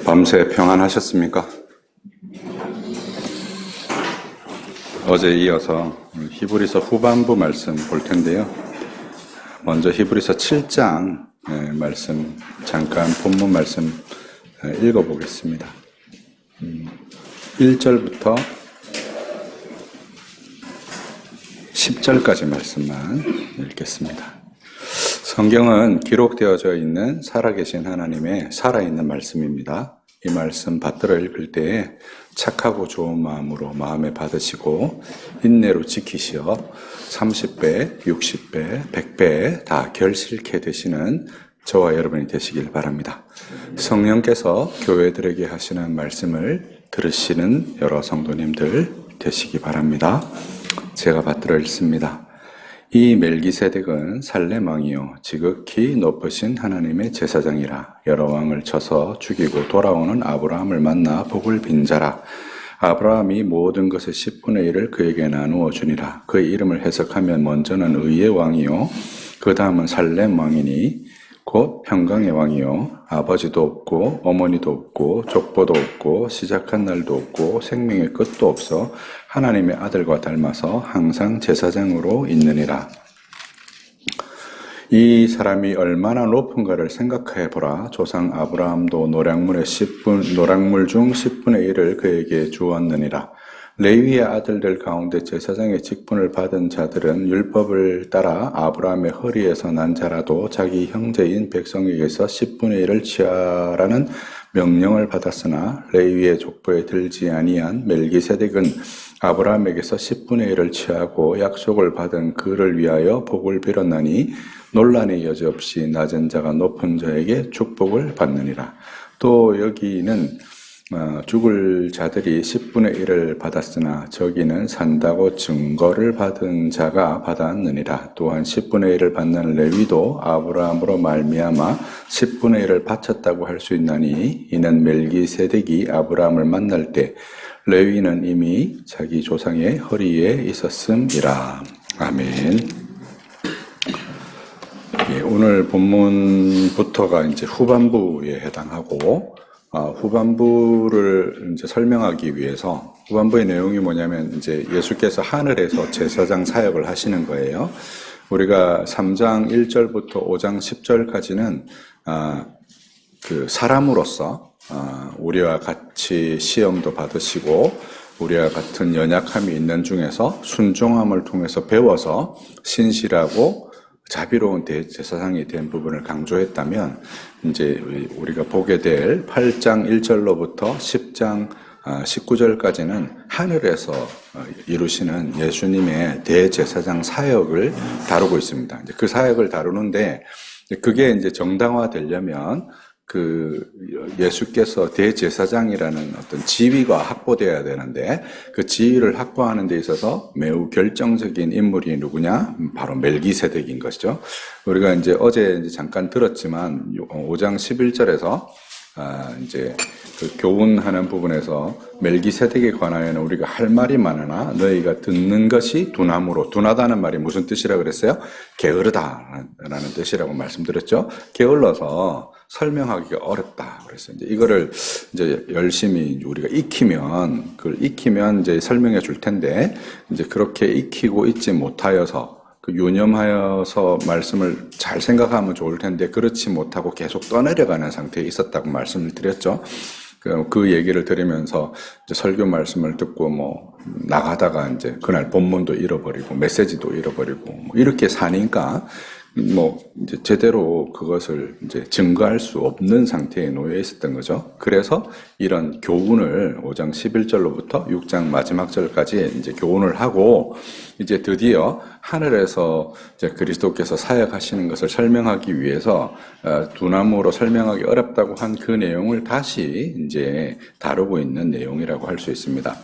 밤새 평안하셨습니까? 어제 이어서 히브리서 후반부 말씀 볼 텐데요. 먼저 히브리서 7장 말씀, 잠깐 본문 말씀 읽어보겠습니다. 1절부터 10절까지 말씀만 읽겠습니다. 성경은 기록되어져 있는 살아계신 하나님의 살아있는 말씀입니다. 이 말씀 받들어 읽을 때에 착하고 좋은 마음으로 마음에 받으시고 인내로 지키시어 30배, 60배, 100배 다 결실케 되시는 저와 여러분이 되시길 바랍니다. 성령께서 교회들에게 하시는 말씀을 들으시는 여러 성도님들 되시기 바랍니다. 제가 받들어 읽습니다. 이 멜기세덱은 살렘 왕이요 지극히 높으신 하나님의 제사장이라. 여러 왕을 쳐서 죽이고 돌아오는 아브라함을 만나 복을 빈 자라. 아브라함이 모든 것의 10분의 1을 그에게 나누어 주니라. 그의 이름을 해석하면 먼저는 의의 왕이요 그 다음은 살렘 왕이니 곧 평강의 왕이요 아버지도 없고 어머니도 없고 족보도 없고 시작한 날도 없고 생명의 끝도 없어 하나님의 아들과 닮아서 항상 제사장으로 있느니라. 이 사람이 얼마나 높은가를 생각해 보라. 조상 아브라함도 노량물 중 10분의 1을 그에게 주었느니라. 레위의 아들들 가운데 제사장의 직분을 받은 자들은 율법을 따라 아브라함의 허리에서 난 자라도 자기 형제인 백성에게서 10분의 1을 취하라는 명령을 받았으나 레위의 족보에 들지 아니한 멜기세덱은 아브라함에게서 10분의 1을 취하고 약속을 받은 그를 위하여 복을 빌었나니 논란의 여지 없이 낮은 자가 높은 자에게 축복을 받느니라. 또 여기는 죽을 자들이 10분의 1을 받았으나 저기는 산다고 증거를 받은 자가 받았느니라. 또한 10분의 1을 받는 레위도 아브라함으로 말미암아 10분의 1을 바쳤다고 할 수 있나니 이는 멜기세덱이 아브라함을 만날 때 레위는 이미 자기 조상의 허리에 있었음이라. 아멘. 오늘 본문부터가 이제 후반부에 해당하고 후반부를 이제 설명하기 위해서 후반부의 내용이 뭐냐면 이제 예수께서 하늘에서 제사장 사역을 하시는 거예요. 우리가 3장 1절부터 5장 10절까지는 그 사람으로서 우리와 같이 시험도 받으시고 우리와 같은 연약함이 있는 중에서 순종함을 통해서 배워서 신실하고 자비로운 대제사장이 된 부분을 강조했다면 이제 우리가 보게 될 8장 1절로부터 10장 19절까지는 하늘에서 이루시는 예수님의 대제사장 사역을 다루고 있습니다. 이제 그 사역을 다루는데 그게 이제 정당화되려면 그 예수께서 대제사장이라는 어떤 지위가 확보되어야 되는데 그 지위를 확보하는 데 있어서 매우 결정적인 인물이 누구냐? 바로 멜기세덱인 것이죠. 우리가 이제 어제 잠깐 들었지만 5장 11절에서 이제 그 교훈하는 부분에서 멜기세덱에 관하여는 우리가 할 말이 많으나 너희가 듣는 것이 둔함으로, 둔하다는 말이 무슨 뜻이라 그랬어요? 게으르다라는 뜻이라고 말씀드렸죠. 게을러서 설명하기가 어렵다 그랬어요. 이제 이거를 이제 열심히 우리가 그걸 익히면 이제 설명해 줄 텐데 이제 그렇게 익히고 있지 못하여서 유념하여서 말씀을 잘 생각하면 좋을 텐데 그렇지 못하고 계속 떠내려가는 상태에 있었다고 말씀을 드렸죠. 그 얘기를 들으면서 이제 설교 말씀을 듣고 나가다가 이제 그날 본문도 잃어버리고 메시지도 잃어버리고 이렇게 사니까 이제 제대로 그것을 이제 증거할 수 없는 상태에 놓여 있었던 거죠. 그래서 이런 교훈을 5장 11절로부터 6장 마지막 절까지 이제 교훈을 하고 이제 드디어 하늘에서 이제 그리스도께서 사역하시는 것을 설명하기 위해서 두나무로 설명하기 어렵다고 한 그 내용을 다시 이제 다루고 있는 내용이라고 할 수 있습니다.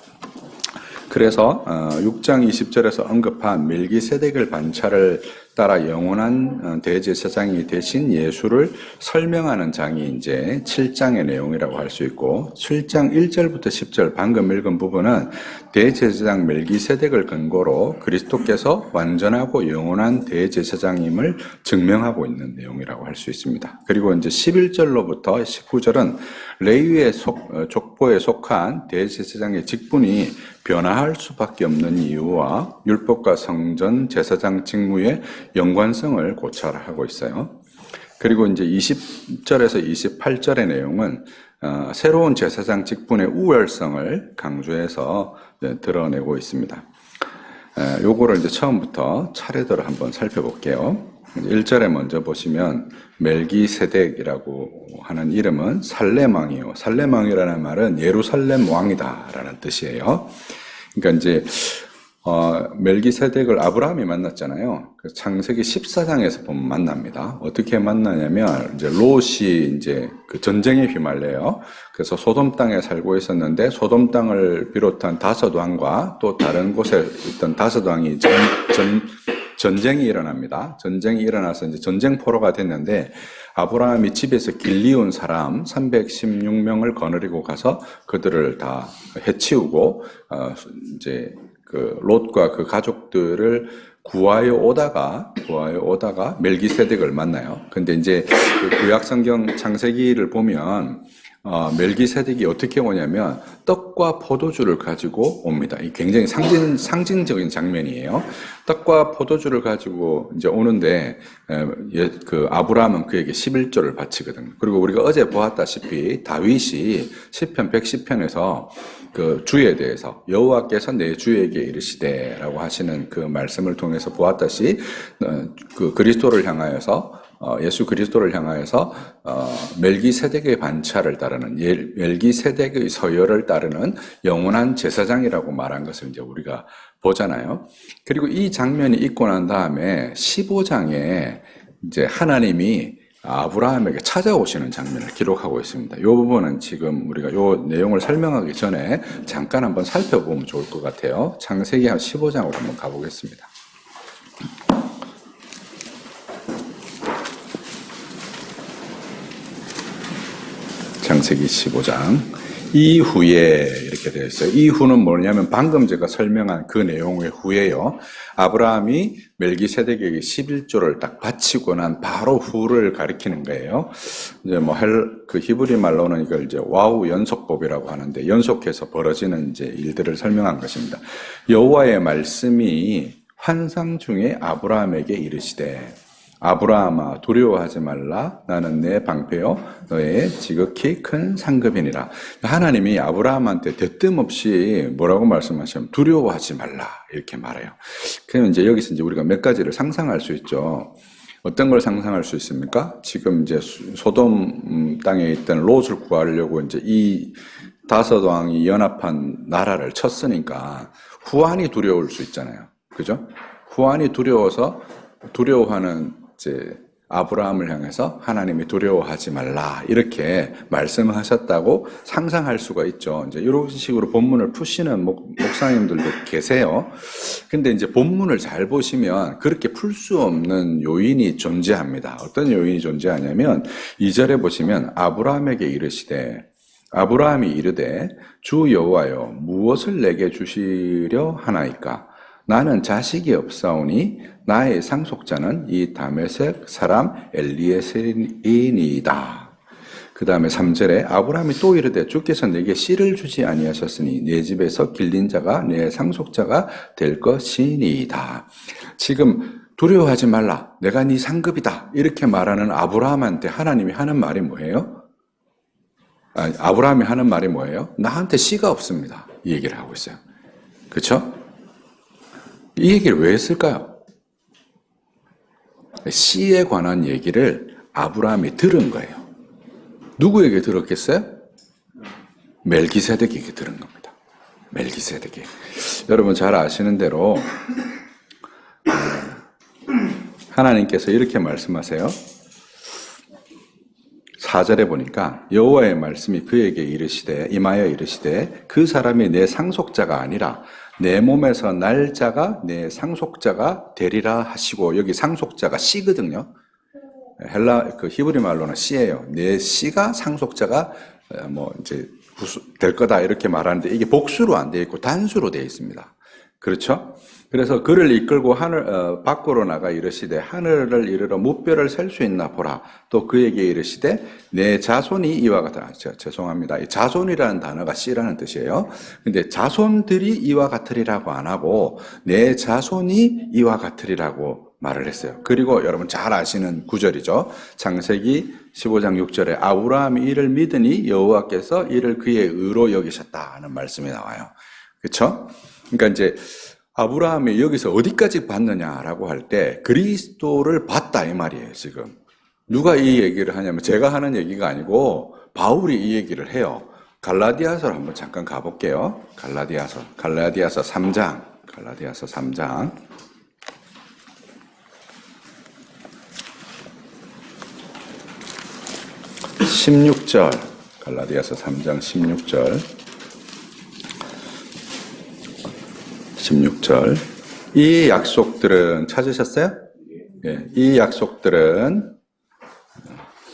그래서 6장 20절에서 언급한 멜기세덱을 반차를 따라 영원한 대제사장이 되신 예수를 설명하는 장이 이제 7장의 내용이라고 할 수 있고 7장 1절부터 10절 방금 읽은 부분은 대제사장 멜기세덱을 근거로 그리스도께서 완전하고 영원한 대제사장임을 증명하고 있는 내용이라고 할 수 있습니다. 그리고 이제 11절로부터 19절은 레위의 족보에 속한 대제사장의 직분이 변화할 수밖에 없는 이유와 율법과 성전 제사장 직무의 연관성을 고찰하고 있어요. 그리고 이제 20절에서 28절의 내용은 새로운 제사장 직분의 우월성을 강조해서 드러내고 있습니다. 요거를 이제 처음부터 차례대로 한번 살펴볼게요. 1절에 먼저 보시면 멜기세덱이라고 하는 이름은 살렘왕이요. 살렘왕이라는 말은 예루살렘 왕이다라는 뜻이에요. 그러니까 이제 멜기세덱을 아브라함이 만났잖아요. 그래서 창세기 14장에서 보면 만납니다. 어떻게 만나냐면 이제 롯이 이제 그 전쟁에 휘말려요. 그래서 소돔 땅에 살고 있었는데 소돔 땅을 비롯한 다섯 왕과 또 다른 곳에 있던 다섯 왕이 전쟁이 일어납니다. 전쟁이 일어나서 이제 전쟁포로가 됐는데 아브라함이 집에서 길리온 사람 316명을 거느리고 가서 그들을 다 해치우고 이제 그 롯과 그 가족들을 구하여 오다가 멜기세덱을 만나요. 근데 이제 그 구약 성경 창세기를 보면 멜기세덱이 어떻게 오냐면 떡과 포도주를 가지고 옵니다. 이 굉장히 상징적인 장면이에요. 떡과 포도주를 가지고 이제 오는데 그 아브라함은 그에게 11조를 바치거든요. 그리고 우리가 어제 보았다시피 다윗이 시편 110편에서 그 주에 대해서 여호와께서 내 주에게 이르시되라고 하시는 그 말씀을 통해서 보았다시 그 그리스도를 향하여서 예수 그리스도를 향하여서 멜기세덱의 반차를 따르는 멜기세덱의 서열을 따르는 영원한 제사장이라고 말한 것을 이제 우리가 보잖아요. 그리고 이 장면이 있고 난 다음에 15장에 이제 하나님이 아브라함에게 찾아오시는 장면을 기록하고 있습니다. 이 부분은 지금 우리가 이 내용을 설명하기 전에 잠깐 한번 살펴보면 좋을 것 같아요. 창세기 15장으로 한번 가보겠습니다. 창세기 15장 이후에 이렇게 되어 있어요. 이후는 뭐냐면 방금 제가 설명한 그 내용의 후에요. 아브라함이 멜기세덱에게 11조를 딱 바치고 난 바로 후를 가리키는 거예요. 이제 뭐 그 히브리 말로는 이걸 이제 와우 연속법이라고 하는데 연속해서 벌어지는 이제 일들을 설명한 것입니다. 여호와의 말씀이 환상 중에 아브라함에게 이르시되 아브라함아 두려워하지 말라 나는 내 방패요 너의 지극히 큰 상급이니라. 하나님이 아브라함한테 대뜸없이 뭐라고 말씀하시면 두려워하지 말라 이렇게 말해요. 그럼 이제 여기서 이제 우리가 몇 가지를 상상할 수 있죠. 어떤 걸 상상할 수 있습니까? 지금 이제 소돔 땅에 있던 롯을 구하려고 이제 이 다섯 왕이 연합한 나라를 쳤으니까 후환이 두려울 수 있잖아요. 그죠? 후환이 두려워하는 이제 아브라함을 향해서 하나님이 두려워하지 말라 이렇게 말씀하셨다고 상상할 수가 있죠. 이제 이런 식으로 본문을 푸시는 목사님들도 계세요. 근데 이제 본문을 잘 보시면 그렇게 풀 수 없는 요인이 존재합니다. 어떤 요인이 존재하냐면 2절에 보시면 아브라함에게 이르시되 아브라함이 이르되 주 여호와여 무엇을 내게 주시려 하나이까 나는 자식이 없사오니 나의 상속자는 이 다메섹 사람 엘리에셀이니이다. 그 다음에 3절에 아브라함이 또 이르되 주께서 내게 씨를 주지 아니하셨으니 내 집에서 길린 자가 내 상속자가 될 것이니이다. 지금 두려워하지 말라 내가 네 상급이다 이렇게 말하는 아브라함한테 하나님이 하는 말이 뭐예요? 아브라함이 하는 말이 뭐예요? 나한테 씨가 없습니다 이 얘기를 하고 있어요. 그렇죠? 이 얘기를 왜 했을까요? 씨에 관한 얘기를 아브라함이 들은 거예요. 누구에게 들었겠어요? 멜기세덱에게 들은 겁니다. 멜기세덱에게. 여러분 잘 아시는 대로 하나님께서 이렇게 말씀하세요. 4절에 보니까 여호와의 말씀이 그에게 임하여 이르시되 그 사람이 내 상속자가 아니라 내 몸에서 날 자가 내 상속자가 되리라 하시고 여기 상속자가 씨거든요. 그 히브리 말로는 씨예요. 내 씨가 상속자가 뭐 이제 될 거다 이렇게 말하는데 이게 복수로 안 돼 있고 단수로 돼 있습니다. 그렇죠? 그래서 그를 이끌고 밖으로 나가 이르시되 하늘을 이르러 무뼈를 셀 수 있나 보라. 또 그에게 이르시되 내 자손이 이와 같으라. 죄송합니다. 이 자손이라는 단어가 씨라는 뜻이에요. 근데 자손들이 이와 같으리라고 안 하고 내 자손이 이와 같으리라고 말을 했어요. 그리고 여러분 잘 아시는 구절이죠. 창세기 15장 6절에 아브라함이 이를 믿으니 여호와께서 이를 그의 의로 여기셨다 하는 말씀이 나와요. 그렇죠? 그러니까 이제 아브라함이 여기서 어디까지 봤느냐라고 할 때 그리스도를 봤다 이 말이에요. 지금 누가 이 얘기를 하냐면 제가 하는 얘기가 아니고 바울이 이 얘기를 해요. 갈라디아서로 한번 잠깐 가볼게요. 갈라디아서 3장 16절 갈라디아서 3장 16절 이 약속들은 찾으셨어요? 예, 이 약속들은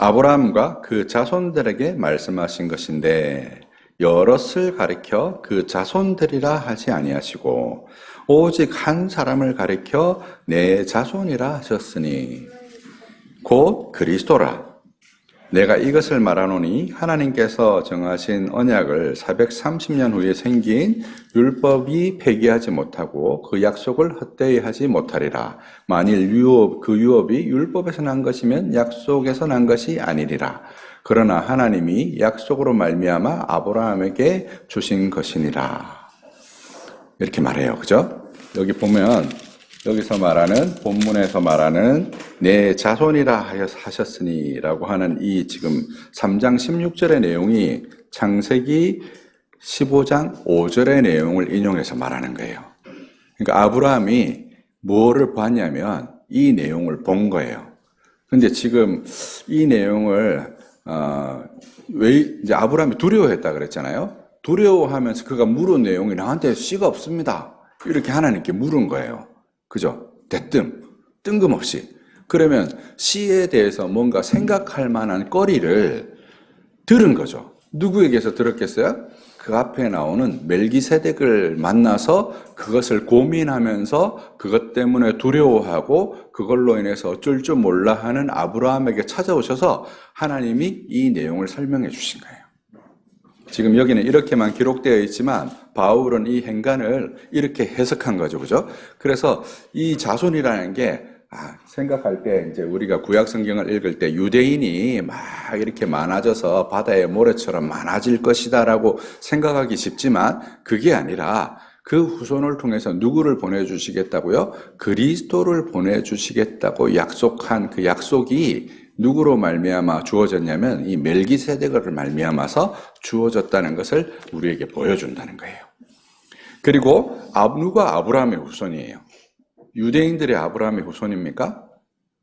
아브라함과 그 자손들에게 말씀하신 것인데 여럿을 가리켜 그 자손들이라 하지 아니하시고 오직 한 사람을 가리켜 내 자손이라 하셨으니 곧 그리스도라. 내가 이것을 말하노니 하나님께서 정하신 언약을 430년 후에 생긴 율법이 폐기하지 못하고 그 약속을 헛되이 하지 못하리라. 만일 그 유업이 율법에서 난 것이면 약속에서 난 것이 아니리라. 그러나 하나님이 약속으로 말미암아 아브라함에게 주신 것이니라. 이렇게 말해요. 그죠? 여기 보면 여기서 말하는 본문에서 말하는 내 자손이라 하셨으니라고 하는 이 지금 3장 16절의 내용이 창세기 15장 5절의 내용을 인용해서 말하는 거예요. 그러니까 아브라함이 뭐를 봤냐면 이 내용을 본 거예요. 근데 지금 이 내용을 왜 이제 아브라함이 두려워했다 그랬잖아요. 두려워하면서 그가 물은 내용이 나한테 씨가 없습니다. 이렇게 하나님께 물은 거예요. 그죠? 대뜸, 뜬금없이. 그러면 씨에 대해서 뭔가 생각할 만한 거리를 들은 거죠. 누구에게서 들었겠어요? 그 앞에 나오는 멜기세덱을 만나서 그것을 고민하면서 그것 때문에 두려워하고 그걸로 인해서 어쩔 줄 몰라 하는 아브라함에게 찾아오셔서 하나님이 이 내용을 설명해 주신 거예요. 지금 여기는 이렇게만 기록되어 있지만 바울은 이 행간을 이렇게 해석한 거죠. 그죠? 그래서 이 자손이라는 게 생각할 때 이제 우리가 구약 성경을 읽을 때 유대인이 막 이렇게 많아져서 바다의 모래처럼 많아질 것이다라고 생각하기 쉽지만 그게 아니라 그 후손을 통해서 누구를 보내주시겠다고요? 그리스도를 보내주시겠다고 약속한 그 약속이 누구로 말미암아 주어졌냐면 이 멜기세덱을 말미암아서 주어졌다는 것을 우리에게 보여준다는 거예요. 그리고 누가 아브라함의 후손이에요? 유대인들이 아브라함의 후손입니까?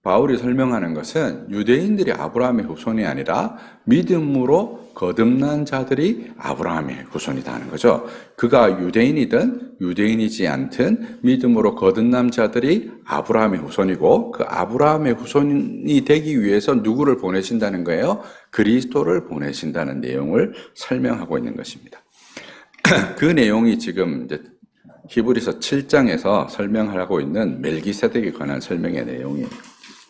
바울이 설명하는 것은 유대인들이 아브라함의 후손이 아니라 믿음으로 거듭난 자들이 아브라함의 후손이다 하는 거죠. 그가 유대인이든 유대인이지 않든 믿음으로 거듭난 자들이 아브라함의 후손이고 그 아브라함의 후손이 되기 위해서 누구를 보내신다는 거예요? 그리스도를 보내신다는 내용을 설명하고 있는 것입니다. 그 내용이 지금 이제 히브리서 7장에서 설명하고 있는 멜기세덱에 관한 설명의 내용이에요.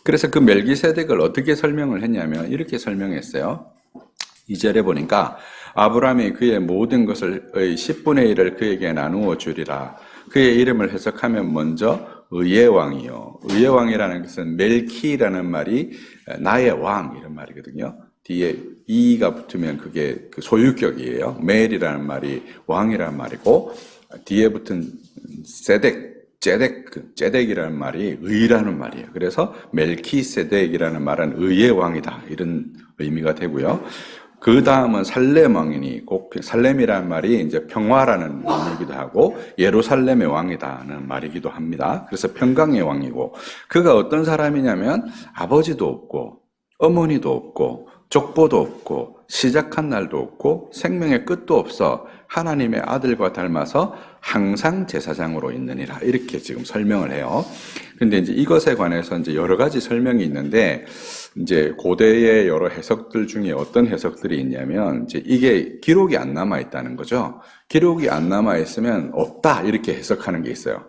그래서 그 멜기세덱을 어떻게 설명을 했냐면 이렇게 설명했어요. 2절에 보니까 아브라함이 그의 모든 것을 10분의 1을 그에게 나누어 주리라. 그의 이름을 해석하면 먼저 의의 왕이요. 의의 왕이라는 것은 멜키라는 말이 나의 왕 이런 말이거든요. 뒤에 이가 붙으면 그게 그 소유격이에요. 멜이라는 말이 왕이라는 말이고 뒤에 붙은 제덱이라는 말이 의라는 말이에요. 그래서 멜키세덱이라는 말은 의의 왕이다 이런 의미가 되고요. 그 다음은 살렘 왕이니 꼭 살렘이라는 말이 이제 평화라는 의미이기도 하고 예루살렘의 왕이다는 말이기도 합니다. 그래서 평강의 왕이고 그가 어떤 사람이냐면 아버지도 없고 어머니도 없고 족보도 없고 시작한 날도 없고 생명의 끝도 없어 하나님의 아들과 닮아서 항상 제사장으로 있느니라. 이렇게 지금 설명을 해요. 근데 이제 이것에 관해서 이제 여러 가지 설명이 있는데, 이제 고대의 여러 해석들 중에 어떤 해석들이 있냐면, 이제 이게 기록이 안 남아 있다는 거죠. 기록이 안 남아 있으면 없다. 이렇게 해석하는 게 있어요.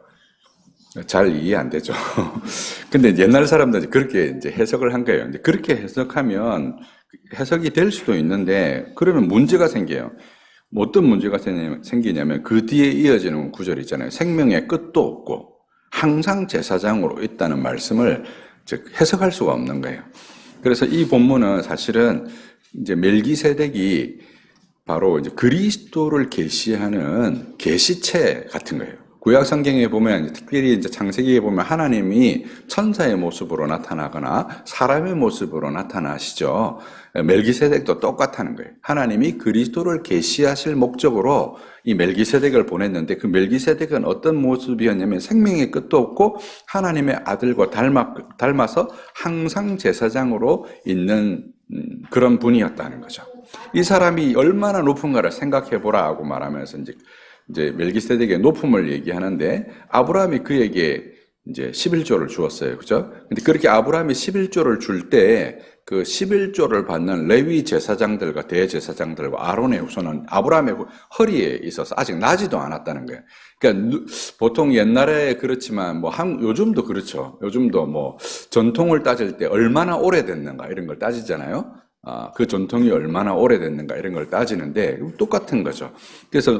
잘 이해 안 되죠. 근데 옛날 사람들이 그렇게 이제 해석을 한 거예요. 근데 그렇게 해석하면 해석이 될 수도 있는데, 그러면 문제가 생겨요. 어떤 문제가 생기냐면, 그 뒤에 이어지는 구절이 있잖아요. 생명의 끝도 없고, 항상 제사장으로 있다는 말씀을 즉 해석할 수가 없는 거예요. 그래서 이 본문은 사실은 이제 멜기세덱이 바로 이제 그리스도를 계시하는 계시체 같은 거예요. 구약 성경에 보면 특별히 이제 창세기에 보면 하나님이 천사의 모습으로 나타나거나 사람의 모습으로 나타나시죠. 멜기세덱도 똑같다는 거예요. 하나님이 그리스도를 계시하실 목적으로 이 멜기세덱을 보냈는데, 그 멜기세덱은 어떤 모습이었냐면 생명의 끝도 없고 하나님의 아들과 닮아서 항상 제사장으로 있는 그런 분이었다는 거죠. 이 사람이 얼마나 높은가를 생각해 보라 하고 말하면서 이제 멜기세덱의 높음을 얘기하는데, 아브라함이 그에게 이제 11조를 주었어요. 그죠? 근데 그렇게 아브라함이 11조를 줄 때 그 11조를 받는 레위 제사장들과 대제사장들과 아론의 후손은 아브라함의 허리에 있어서 아직 나지도 않았다는 거예요. 그러니까 보통 옛날에 그렇지만 요즘도 그렇죠. 요즘도 전통을 따질 때 얼마나 오래됐는가 이런 걸 따지잖아요. 그 전통이 얼마나 오래됐는가 이런 걸 따지는데 똑같은 거죠. 그래서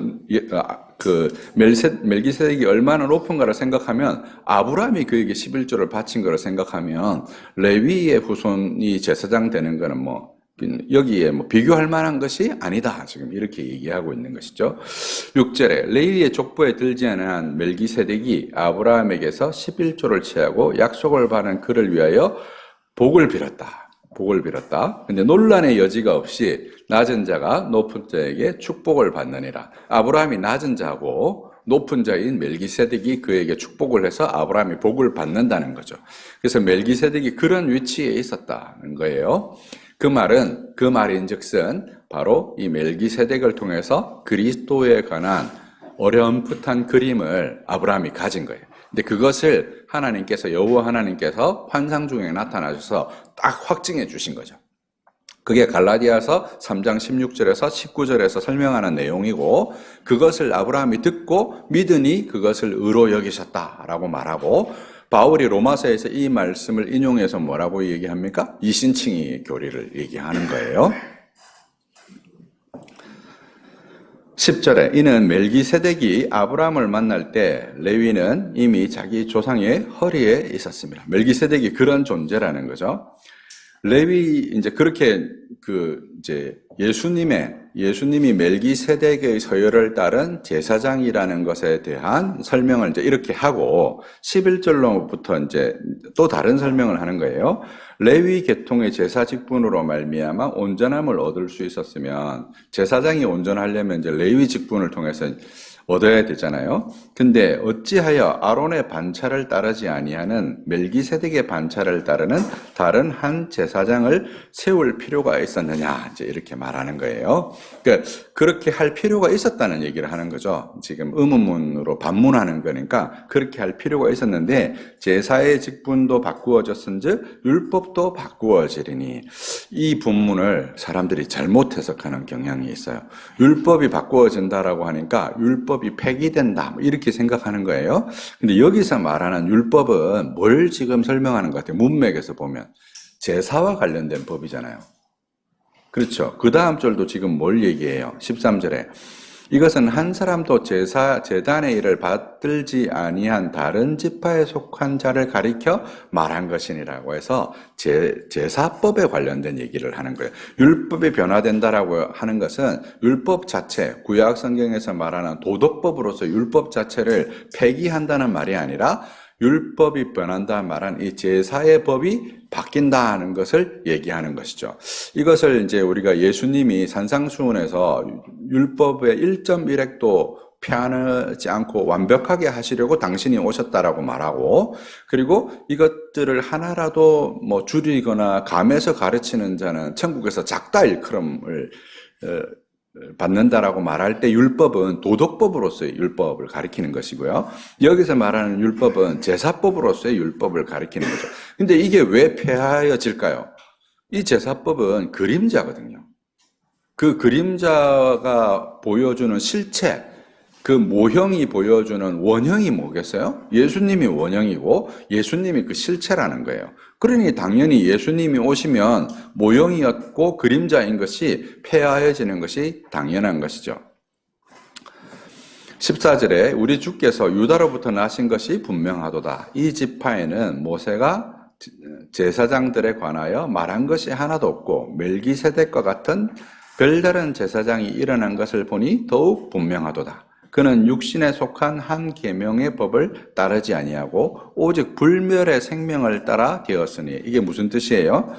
그 멜기세덱이 얼마나 높은가를 생각하면, 아브라함이 그에게 11조를 바친 거를 생각하면 레위의 후손이 제사장 되는 거는 여기에 비교할 만한 것이 아니다. 지금 이렇게 얘기하고 있는 것이죠. 6절에 레위의 족보에 들지 않은 멜기세덱이 아브라함에게서 11조를 취하고 약속을 받은 그를 위하여 복을 빌었다. 근데 논란의 여지가 없이 낮은 자가 높은 자에게 축복을 받느니라. 아브라함이 낮은 자고 높은 자인 멜기세덱이 그에게 축복을 해서 아브라함이 복을 받는다는 거죠. 그래서 멜기세덱이 그런 위치에 있었다는 거예요. 그 말인즉슨 바로 이 멜기세덱을 통해서 그리스도에 관한 어렴풋한 그림을 아브라함이 가진 거예요. 근데 그것을 여호와 하나님께서 환상 중에 나타나셔서 딱 확증해 주신 거죠. 그게 갈라디아서 3장 16절에서 19절에서 설명하는 내용이고, 그것을 아브라함이 듣고 믿으니 그것을 의로 여기셨다라고 말하고, 바울이 로마서에서 이 말씀을 인용해서 뭐라고 얘기합니까? 이신칭의 교리를 얘기하는 거예요. 10절에 이는 멜기세덱이 아브라함을 만날 때 레위는 이미 자기 조상의 허리에 있었습니다. 멜기세덱이 그런 존재라는 거죠. 레위 이제 그렇게 예수님이 멜기세덱의 서열을 따른 제사장이라는 것에 대한 설명을 이제 이렇게 하고, 11절로부터 이제 또 다른 설명을 하는 거예요. 레위 계통의 제사 직분으로 말미암아 온전함을 얻을 수 있었으면, 제사장이 온전하려면 이제 레위 직분을 통해서 얻어야 되잖아요. 근데 어찌하여 아론의 반차를 따르지 아니하는 멜기세덱의 반차를 따르는 다른 한 제사장을 세울 필요가 있었느냐, 이제 이렇게 말하는 거예요. 그러니까 그렇게 할 필요가 있었다는 얘기를 하는 거죠. 지금 의문문으로 반문하는 거니까 그렇게 할 필요가 있었는데, 제사의 직분도 바꾸어졌은즉 율법도 바꾸어지리니, 이 본문을 사람들이 잘못 해석하는 경향이 있어요. 율법이 바꾸어진다라고 하니까 율법이 폐기된다, 이렇게 생각하는 거예요. 근데 여기서 말하는 율법은 뭘 지금 설명하는 것 같아요? 문맥에서 보면 제사와 관련된 법이잖아요. 그렇죠. 그 다음 절도 지금 뭘 얘기해요? 13절에 이것은 한 사람도 제단의 일을 받들지 아니한 다른 지파에 속한 자를 가리켜 말한 것이니라고 해서 제사법에 관련된 얘기를 하는 거예요. 율법이 변화된다라고 하는 것은 율법 자체, 구약 성경에서 말하는 도덕법으로서 율법 자체를 폐기한다는 말이 아니라 율법이 변한다 말한 이 제사의 법이 바뀐다는 것을 얘기하는 것이죠. 이것을 이제 우리가 예수님이 산상수훈에서 율법의 1.1획도 피하지 않고 완벽하게 하시려고 당신이 오셨다라고 말하고, 그리고 이것들을 하나라도 줄이거나 감해서 가르치는 자는 천국에서 작다 일컬음을 받는다라고 말할 때 율법은 도덕법으로서의 율법을 가리키는 것이고요. 여기서 말하는 율법은 제사법으로서의 율법을 가리키는 거죠. 근데 이게 왜 폐하여질까요? 이 제사법은 그림자거든요. 그 그림자가 보여주는 실체, 그 모형이 보여주는 원형이 뭐겠어요? 예수님이 원형이고 예수님이 그 실체라는 거예요. 그러니 당연히 예수님이 오시면 모형이었고 그림자인 것이 폐하여지는 것이 당연한 것이죠. 14절에 우리 주께서 유다로부터 나신 것이 분명하도다. 이 지파에는 모세가 제사장들에 관하여 말한 것이 하나도 없고 멜기세덱과 같은 별다른 제사장이 일어난 것을 보니 더욱 분명하도다. 그는 육신에 속한 한 계명의 법을 따르지 아니하고 오직 불멸의 생명을 따라 되었으니. 이게 무슨 뜻이에요?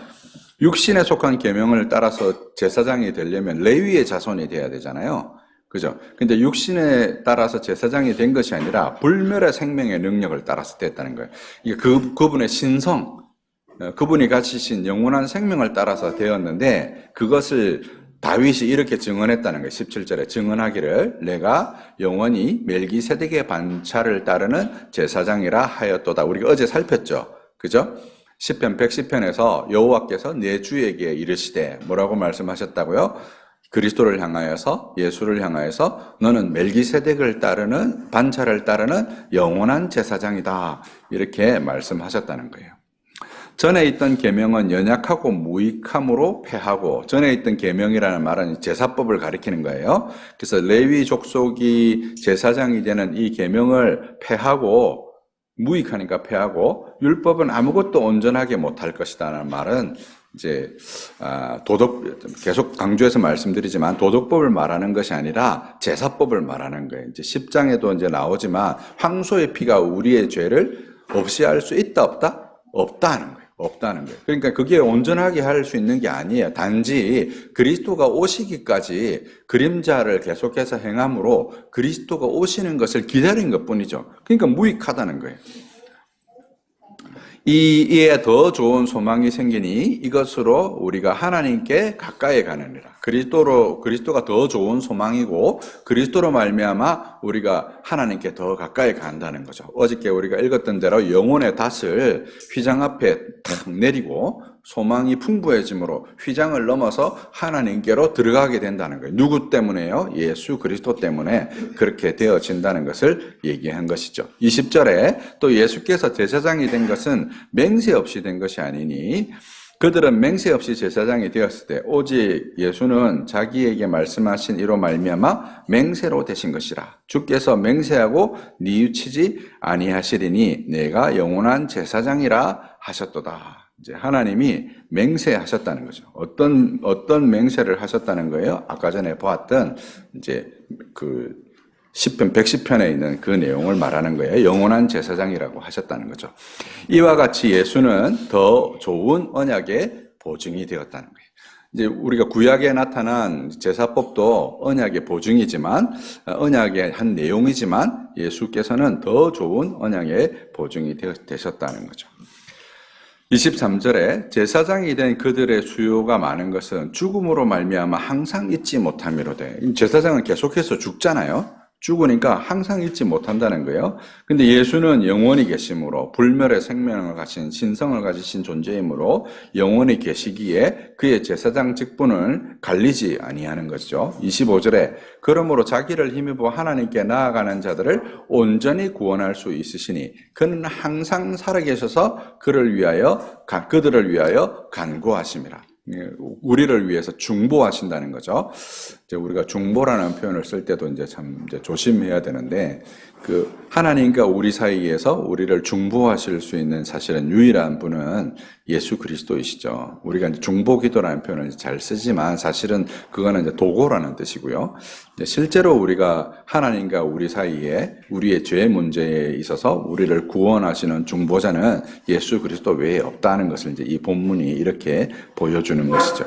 육신에 속한 계명을 따라서 제사장이 되려면 레위의 자손이 돼야 되잖아요. 그죠? 근데 육신에 따라서 제사장이 된 것이 아니라 불멸의 생명의 능력을 따라서 됐다는 거예요. 이게 그분의 신성, 그분이 가지신 영원한 생명을 따라서 되었는데 그것을 다윗이 이렇게 증언했다는 거예요. 17절에 증언하기를 내가 영원히 멜기세덱의 반차를 따르는 제사장이라 하였도다. 우리가 어제 살폈죠. 그죠? 시편 110편에서 여호와께서 내 주에게 이르시되 뭐라고 말씀하셨다고요? 그리스도를 향하여서 예수를 향하여서 너는 멜기세덱을 따르는 반차를 따르는 영원한 제사장이다. 이렇게 말씀하셨다는 거예요. 전에 있던 계명은 연약하고 무익함으로 폐하고, 전에 있던 계명이라는 말은 제사법을 가리키는 거예요. 그래서 레위 족속이 제사장이 되는 이 계명을 폐하고, 무익하니까 폐하고, 율법은 아무것도 온전하게 못할 것이다라는 말은 이제 계속 강조해서 말씀드리지만 도덕법을 말하는 것이 아니라 제사법을 말하는 거예요. 이제 10장에도 이제 나오지만 황소의 피가 우리의 죄를 없이 할 수 있다 없다? 없다는 거예요. 없다는 거예요. 그러니까 그게 온전하게 할 수 있는 게 아니에요. 단지 그리스도가 오시기까지 그림자를 계속해서 행함으로 그리스도가 오시는 것을 기다린 것뿐이죠. 그러니까 무익하다는 거예요. 이에 더 좋은 소망이 생기니 이것으로 우리가 하나님께 가까이 가느니라. 그리스도가 더 좋은 소망이고 그리스도로 말미암아 우리가 하나님께 더 가까이 간다는 거죠. 어저께 우리가 읽었던 대로 영혼의 닷을 휘장 앞에 탁 내리고 소망이 풍부해짐으로 휘장을 넘어서 하나님께로 들어가게 된다는 거예요. 누구 때문에요? 예수 그리스도 때문에 그렇게 되어진다는 것을 얘기한 것이죠. 20절에 또 예수께서 제사장이 된 것은 맹세 없이 된 것이 아니니 그들은 맹세 없이 제사장이 되었을 때 오직 예수는 자기에게 말씀하신 이로 말미암아 맹세로 되신 것이라. 주께서 맹세하고 뉘우치지 아니하시리니 내가 영원한 제사장이라 하셨도다. 이제 하나님이 맹세하셨다는 거죠. 어떤 맹세를 하셨다는 거예요? 아까 전에 보았던 이제 그 10편, 110편에 있는 그 내용을 말하는 거예요. 영원한 제사장이라고 하셨다는 거죠. 이와 같이 예수는 더 좋은 언약의 보증이 되었다는 거예요. 이제 우리가 구약에 나타난 제사법도 언약의 보증이지만, 언약의 한 내용이지만, 예수께서는 더 좋은 언약의 보증이 되셨다는 거죠. 23절에 제사장이 된 그들의 수요가 많은 것은 죽음으로 말미암아 항상 잊지 못함이로되. 제사장은 계속해서 죽잖아요. 죽으니까 항상 잊지 못한다는 거예요. 근데 예수는 영원히 계심으로 불멸의 생명을 가진 신성을 가지신 존재이므로 영원히 계시기에 그의 제사장 직분을 갈리지 아니하는 것이죠. 25절에 그러므로 자기를 힘입어 하나님께 나아가는 자들을 온전히 구원할 수 있으시니 그는 항상 살아계셔서 그들을 위하여 간구하심이라. 우리를 위해서 중보하신다는 거죠. 이제 우리가 중보라는 표현을 쓸 때도 이제 조심해야 되는데, 그 하나님과 우리 사이에서 우리를 중보하실 수 있는 사실은 유일한 분은 예수 그리스도이시죠. 우리가 이제 중보기도라는 표현을 잘 쓰지만 사실은 그거는 이제 도구라는 뜻이고요. 실제로 우리가 하나님과 우리 사이에 우리의 죄 문제에 있어서 우리를 구원하시는 중보자는 예수 그리스도 외에 없다는 것을 이제 이 본문이 이렇게 보여주는 것이죠.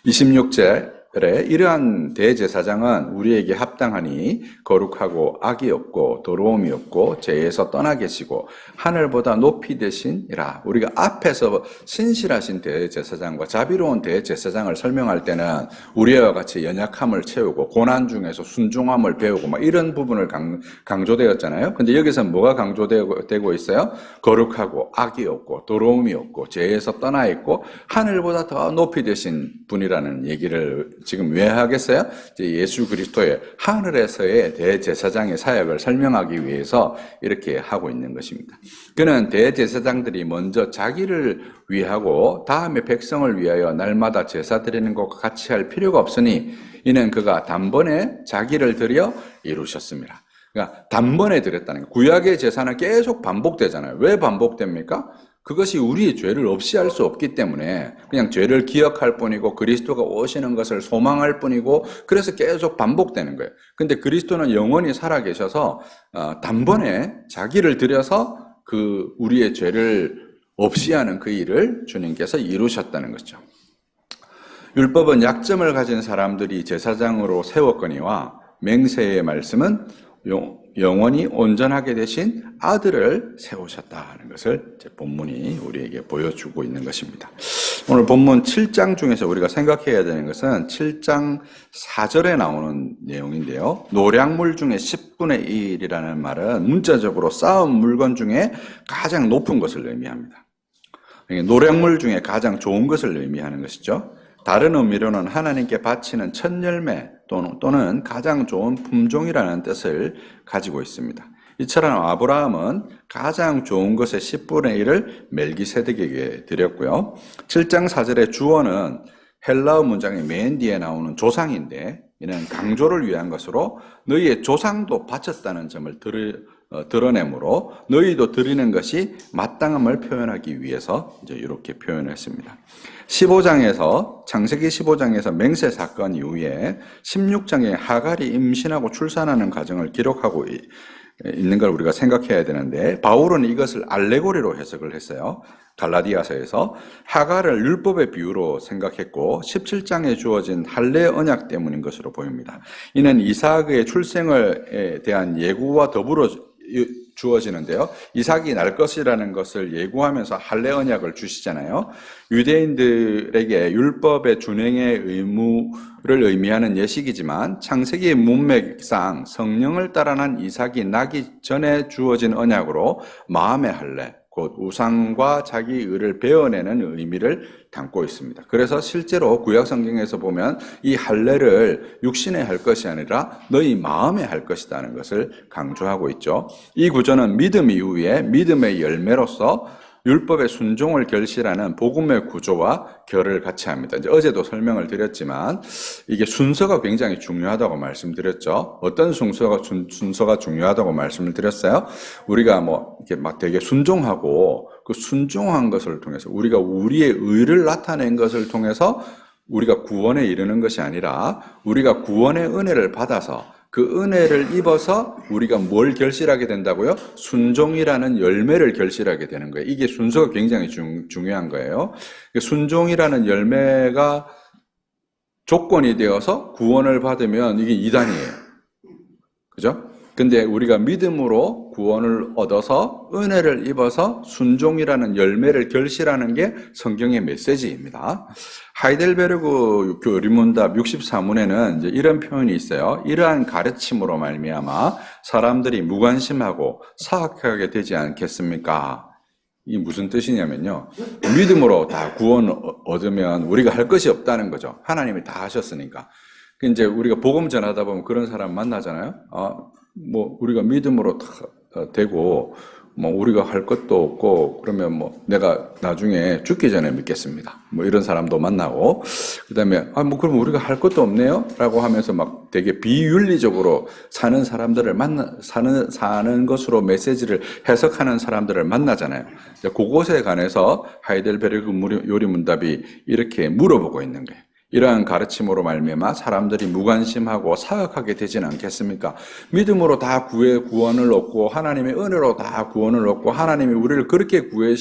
26절 이러한 대제사장은 우리에게 합당하니 거룩하고 악이 없고 더러움이 없고 죄에서 떠나 계시고 하늘보다 높이 되시니라. 우리가 앞에서 신실하신 대제사장과 자비로운 대제사장을 설명할 때는 우리와 같이 연약함을 채우고 고난 중에서 순종함을 배우고 막 이런 부분을 강조되었잖아요. 근데 여기서는 뭐가 강조되고 있어요? 거룩하고 악이 없고 더러움이 없고 죄에서 떠나 있고 하늘보다 더 높이 되신 분이라는 얘기를 지금 왜 하겠어요? 예수 그리스도의 하늘에서의 대제사장의 사역을 설명하기 위해서 이렇게 하고 있는 것입니다. 그는 대제사장들이 먼저 자기를 위하고 다음에 백성을 위하여 날마다 제사 드리는 것과 같이 할 필요가 없으니 이는 그가 단번에 자기를 드려 이루셨습니다. 그러니까 단번에 드렸다는 거예요. 구약의 제사는 계속 반복되잖아요. 왜 반복됩니까? 그것이 우리의 죄를 없이 할 수 없기 때문에 그냥 죄를 기억할 뿐이고 그리스도가 오시는 것을 소망할 뿐이고 그래서 계속 반복되는 거예요. 근데 그리스도는 영원히 살아계셔서 단번에 자기를 들여서 그 우리의 죄를 없이 하는 그 일을 주님께서 이루셨다는 거죠. 율법은 약점을 가진 사람들이 제사장으로 세웠거니와 맹세의 말씀은 영원히 온전하게 되신 아들을 세우셨다는 것을 본문이 우리에게 보여주고 있는 것입니다. 오늘 본문 7장 중에서 우리가 생각해야 되는 것은 7장 4절에 나오는 내용인데요. 노량물 중에 10분의 1이라는 말은 문자적으로 쌓은 물건 중에 가장 높은 것을 의미합니다. 노량물 중에 가장 좋은 것을 의미하는 것이죠. 다른 의미로는 하나님께 바치는 첫 열매 또는 가장 좋은 품종이라는 뜻을 가지고 있습니다. 이처럼 아브라함은 가장 좋은 것의 10분의 1을 멜기세덱에게 드렸고요. 7장 4절의 주어는 헬라어 문장의 맨 뒤에 나오는 조상인데 이는 강조를 위한 것으로 너희의 조상도 바쳤다는 점을 드러내므로 너희도 드리는 것이 마땅함을 표현하기 위해서 이제 이렇게 표현했습니다. 15장에서 창세기 15장에서 맹세 사건 이후에 16장에 하갈이 임신하고 출산하는 과정을 기록하고 있는 걸 우리가 생각해야 되는데 바울은 이것을 알레고리로 해석을 했어요. 갈라디아서에서 하갈을 율법의 비유로 생각했고 17장에 주어진 할례 언약 때문인 것으로 보입니다. 이는 이삭의 출생에 대한 예고와 더불어 주어지는데요. 이삭이 날 것이라는 것을 예고하면서 할례 언약을 주시잖아요. 유대인들에게 율법의 준행의 의무를 의미하는 예식이지만 창세기의 문맥상 성령을 따라 난 이삭이 나기 전에 주어진 언약으로 마음의 할례, 곧 우상과 자기 의를 베어내는 의미를 담고 있습니다. 그래서 실제로 구약 성경에서 보면 이 할례를 육신에 할 것이 아니라 너희 마음에 할 것이라는 것을 강조하고 있죠. 이 구조는 믿음 이후에 믿음의 열매로서 율법의 순종을 결실하는 복음의 구조와 결을 같이 합니다. 이제 어제도 설명을 드렸지만 이게 순서가 굉장히 중요하다고 말씀드렸죠. 어떤 순서가 중요하다고 말씀을 드렸어요? 우리가 이렇게 막 되게 순종하고 그 순종한 것을 통해서 우리가 우리의 의를 나타낸 것을 통해서 우리가 구원에 이르는 것이 아니라 우리가 구원의 은혜를 받아서 그 은혜를 입어서 우리가 뭘 결실하게 된다고요? 순종이라는 열매를 결실하게 되는 거예요. 이게 순서가 굉장히 중요한 거예요. 순종이라는 열매가 조건이 되어서 구원을 받으면 이게 이단이에요. 그죠? 근데 우리가 믿음으로 구원을 얻어서 은혜를 입어서 순종이라는 열매를 결실하는 게 성경의 메시지입니다. 하이델베르그 교리문답 64문에는 이제 이런 표현이 있어요. 이러한 가르침으로 말미암아 사람들이 무관심하고 사악하게 되지 않겠습니까? 이게 무슨 뜻이냐면요. 믿음으로 다 구원 얻으면 우리가 할 것이 없다는 거죠. 하나님이 다 하셨으니까. 이제 우리가 복음 전하다 보면 그런 사람 만나잖아요. 우리가 믿음으로 되고, 우리가 할 것도 없고, 그러면 내가 나중에 죽기 전에 믿겠습니다. 이런 사람도 만나고, 그 다음에, 그럼 우리가 할 것도 없네요? 라고 하면서 막 되게 비윤리적으로 사는 사람들을 사는 것으로 메시지를 해석하는 사람들을 만나잖아요. 그곳에 관해서 하이델베르그 요리문답이 이렇게 물어보고 있는 거예요. 이러한 가르침으로 말미암아 사람들이 무관심하고 사악하게 되지는 않겠습니까? 믿음으로 다 구원을 얻고 하나님의 은혜로 다 구원을 얻고 하나님이 우리를 그렇게 구해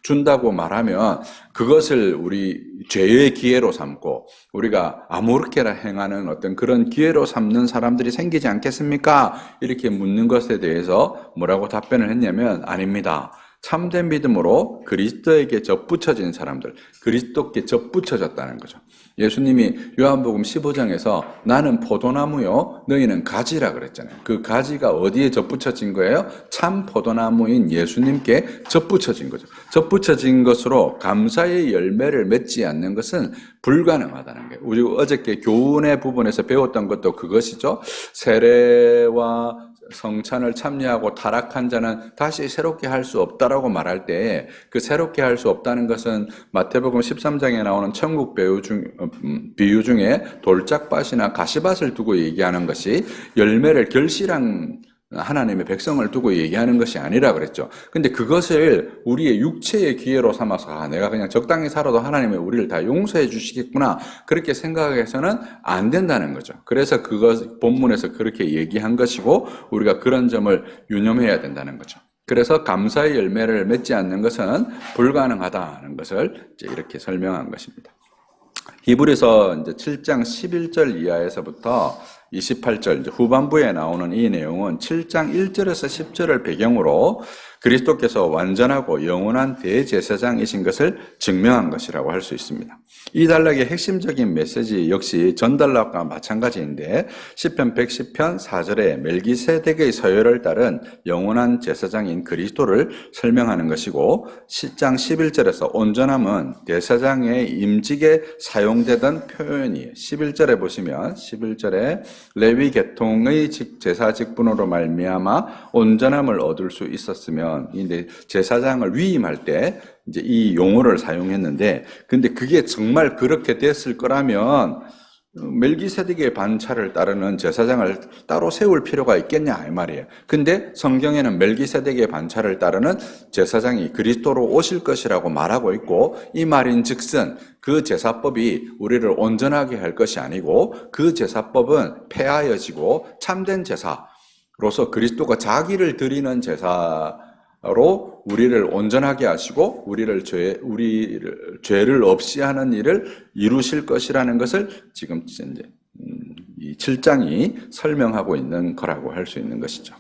준다고 말하면 그것을 우리 죄의 기회로 삼고 우리가 아무렇게나 행하는 어떤 그런 기회로 삼는 사람들이 생기지 않겠습니까? 이렇게 묻는 것에 대해서 뭐라고 답변을 했냐면 아닙니다. 참된 믿음으로 그리스도에게 접붙여진 사람들, 그리스도께 접붙여졌다는 거죠. 예수님이 요한복음 15장에서 나는 포도나무요 너희는 가지라 그랬잖아요. 그 가지가 어디에 접붙여진 거예요? 참 포도나무인 예수님께 접붙여진 거죠. 접붙여진 것으로 감사의 열매를 맺지 않는 것은 불가능하다는 거예요. 우리 어저께 교훈의 부분에서 배웠던 것도 그것이죠. 세례와 성찬을 참여하고 타락한 자는 다시 새롭게 할 수 없다라고 말할 때 그 새롭게 할 수 없다는 것은 마태복음 13장에 나오는 천국 비유 중에 돌짝밭이나 가시밭을 두고 얘기하는 것이 열매를 결실한 하나님의 백성을 두고 얘기하는 것이 아니라 그랬죠. 근데 그것을 우리의 육체의 기회로 삼아서 내가 그냥 적당히 살아도 하나님이 우리를 다 용서해 주시겠구나 그렇게 생각해서는 안 된다는 거죠. 그래서 그것 본문에서 그렇게 얘기한 것이고 우리가 그런 점을 유념해야 된다는 거죠. 그래서 감사의 열매를 맺지 않는 것은 불가능하다는 것을 이제 이렇게 설명한 것입니다. 히브리서 이제 7장 11절 이하에서부터 28절 이제 후반부에 나오는 이 내용은 7장 1절에서 10절을 배경으로 그리스도께서 완전하고 영원한 대제사장이신 것을 증명한 것이라고 할 수 있습니다. 이 단락의 핵심적인 메시지 역시 전 단락과 마찬가지인데 시편 110편 4절에 멜기세덱의 서열을 따른 영원한 제사장인 그리스도를 설명하는 것이고 10장 11절에서 온전함은 대사장의 임직에 사용되던 표현이에요. 11절에 보시면 11절에 레위 계통의 제사 직분으로 말미암아 온전함을 얻을 수 있었으면 이제 제사장을 위임할 때 이제 이 용어를 사용했는데 근데 그게 정말 그렇게 됐을 거라면 멜기세덱의 반차를 따르는 제사장을 따로 세울 필요가 있겠냐 이 말이에요. 근데 성경에는 멜기세덱의 반차를 따르는 제사장이 그리스도로 오실 것이라고 말하고 있고 이 말인즉슨 그 제사법이 우리를 온전하게 할 것이 아니고 그 제사법은 폐하여지고 참된 제사로서 그리스도가 자기를 드리는 제사로 우리를 온전하게 하시고 우리를 죄를 없이 하는 일을 이루실 것이라는 것을 지금 이제 이 7장이 설명하고 있는 거라고 할 수 있는 것이죠.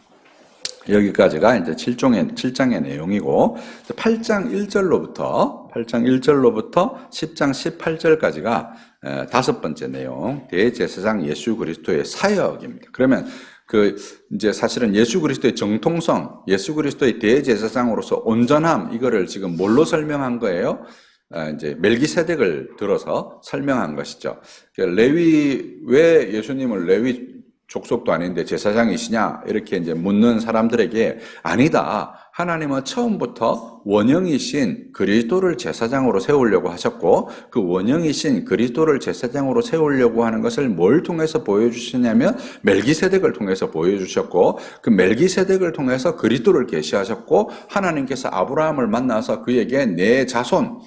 여기까지가 이제 7장의 내용이고 8장 1절로부터 10장 18절까지가 다섯 번째 내용, 대제사장 예수 그리스도의 사역입니다. 그러면 이제 사실은 예수 그리스도의 정통성, 예수 그리스도의 대제사장으로서 온전함, 이거를 지금 뭘로 설명한 거예요? 이제 멜기세덱을 들어서 설명한 것이죠. 왜 예수님을 레위 족속도 아닌데 제사장이시냐? 이렇게 이제 묻는 사람들에게 아니다. 하나님은 처음부터 원형이신 그리스도를 제사장으로 세우려고 하셨고 그 원형이신 그리스도를 제사장으로 세우려고 하는 것을 뭘 통해서 보여주시냐면 멜기세덱을 통해서 보여주셨고 그 멜기세덱을 통해서 그리스도를 계시하셨고 하나님께서 아브라함을 만나서 그에게 내 자손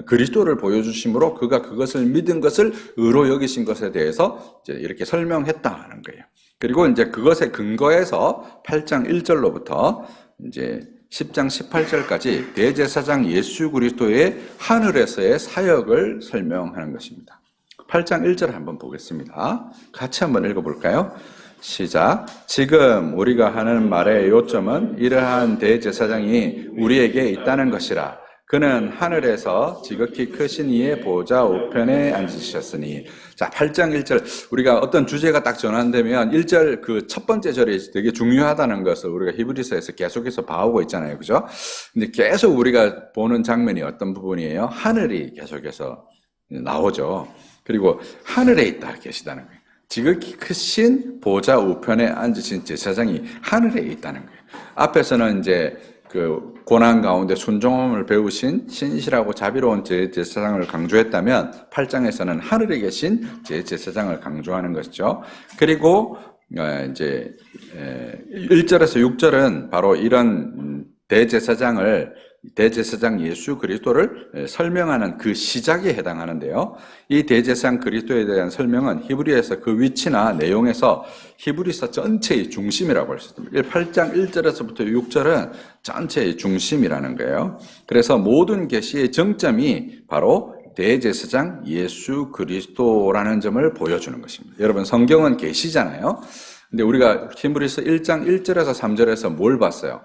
그리스도를 보여주심으로 그가 그것을 믿은 것을 의로 여기신 것에 대해서 이제 이렇게 설명했다는 거예요. 그리고 이제 그것에 근거해서 8장 1절로부터 이제 10장 18절까지 대제사장 예수 그리스도의 하늘에서의 사역을 설명하는 것입니다. 8장 1절 한번 보겠습니다. 같이 한번 읽어볼까요? 시작. 지금 우리가 하는 말의 요점은 이러한 대제사장이 우리에게 있다는 것이라. 그는 하늘에서 지극히 크신 이의 보좌 우편에 앉으셨으니. 자, 8장 1절. 우리가 어떤 주제가 딱 전환되면 1절 그 첫 번째 절이 되게 중요하다는 것을 우리가 히브리서에서 계속해서 봐오고 있잖아요. 그죠? 근데 계속 우리가 보는 장면이 어떤 부분이에요? 하늘이 계속해서 나오죠. 그리고 하늘에 있다 계시다는 거예요. 지극히 크신 보좌 우편에 앉으신 제사장이 하늘에 있다는 거예요. 앞에서는 이제 그 고난 가운데 순종함을 배우신 신실하고 자비로운 제 제사장을 강조했다면 8장에서는 하늘에 계신 제 제사장을 강조하는 것이죠. 그리고 이제 1절에서 6절은 바로 이런 대제사장을 대제사장 예수 그리스도를 설명하는 그 시작에 해당하는데요. 이 대제사장 그리스도에 대한 설명은 히브리에서 그 위치나 내용에서 히브리서 전체의 중심이라고 할 수 있습니다. 8장 1절에서부터 6절은 전체의 중심이라는 거예요. 그래서 모든 계시의 정점이 바로 대제사장 예수 그리스도라는 점을 보여주는 것입니다. 여러분, 성경은 계시잖아요. 근데 우리가 히브리서 1장 1절에서 3절에서 뭘 봤어요?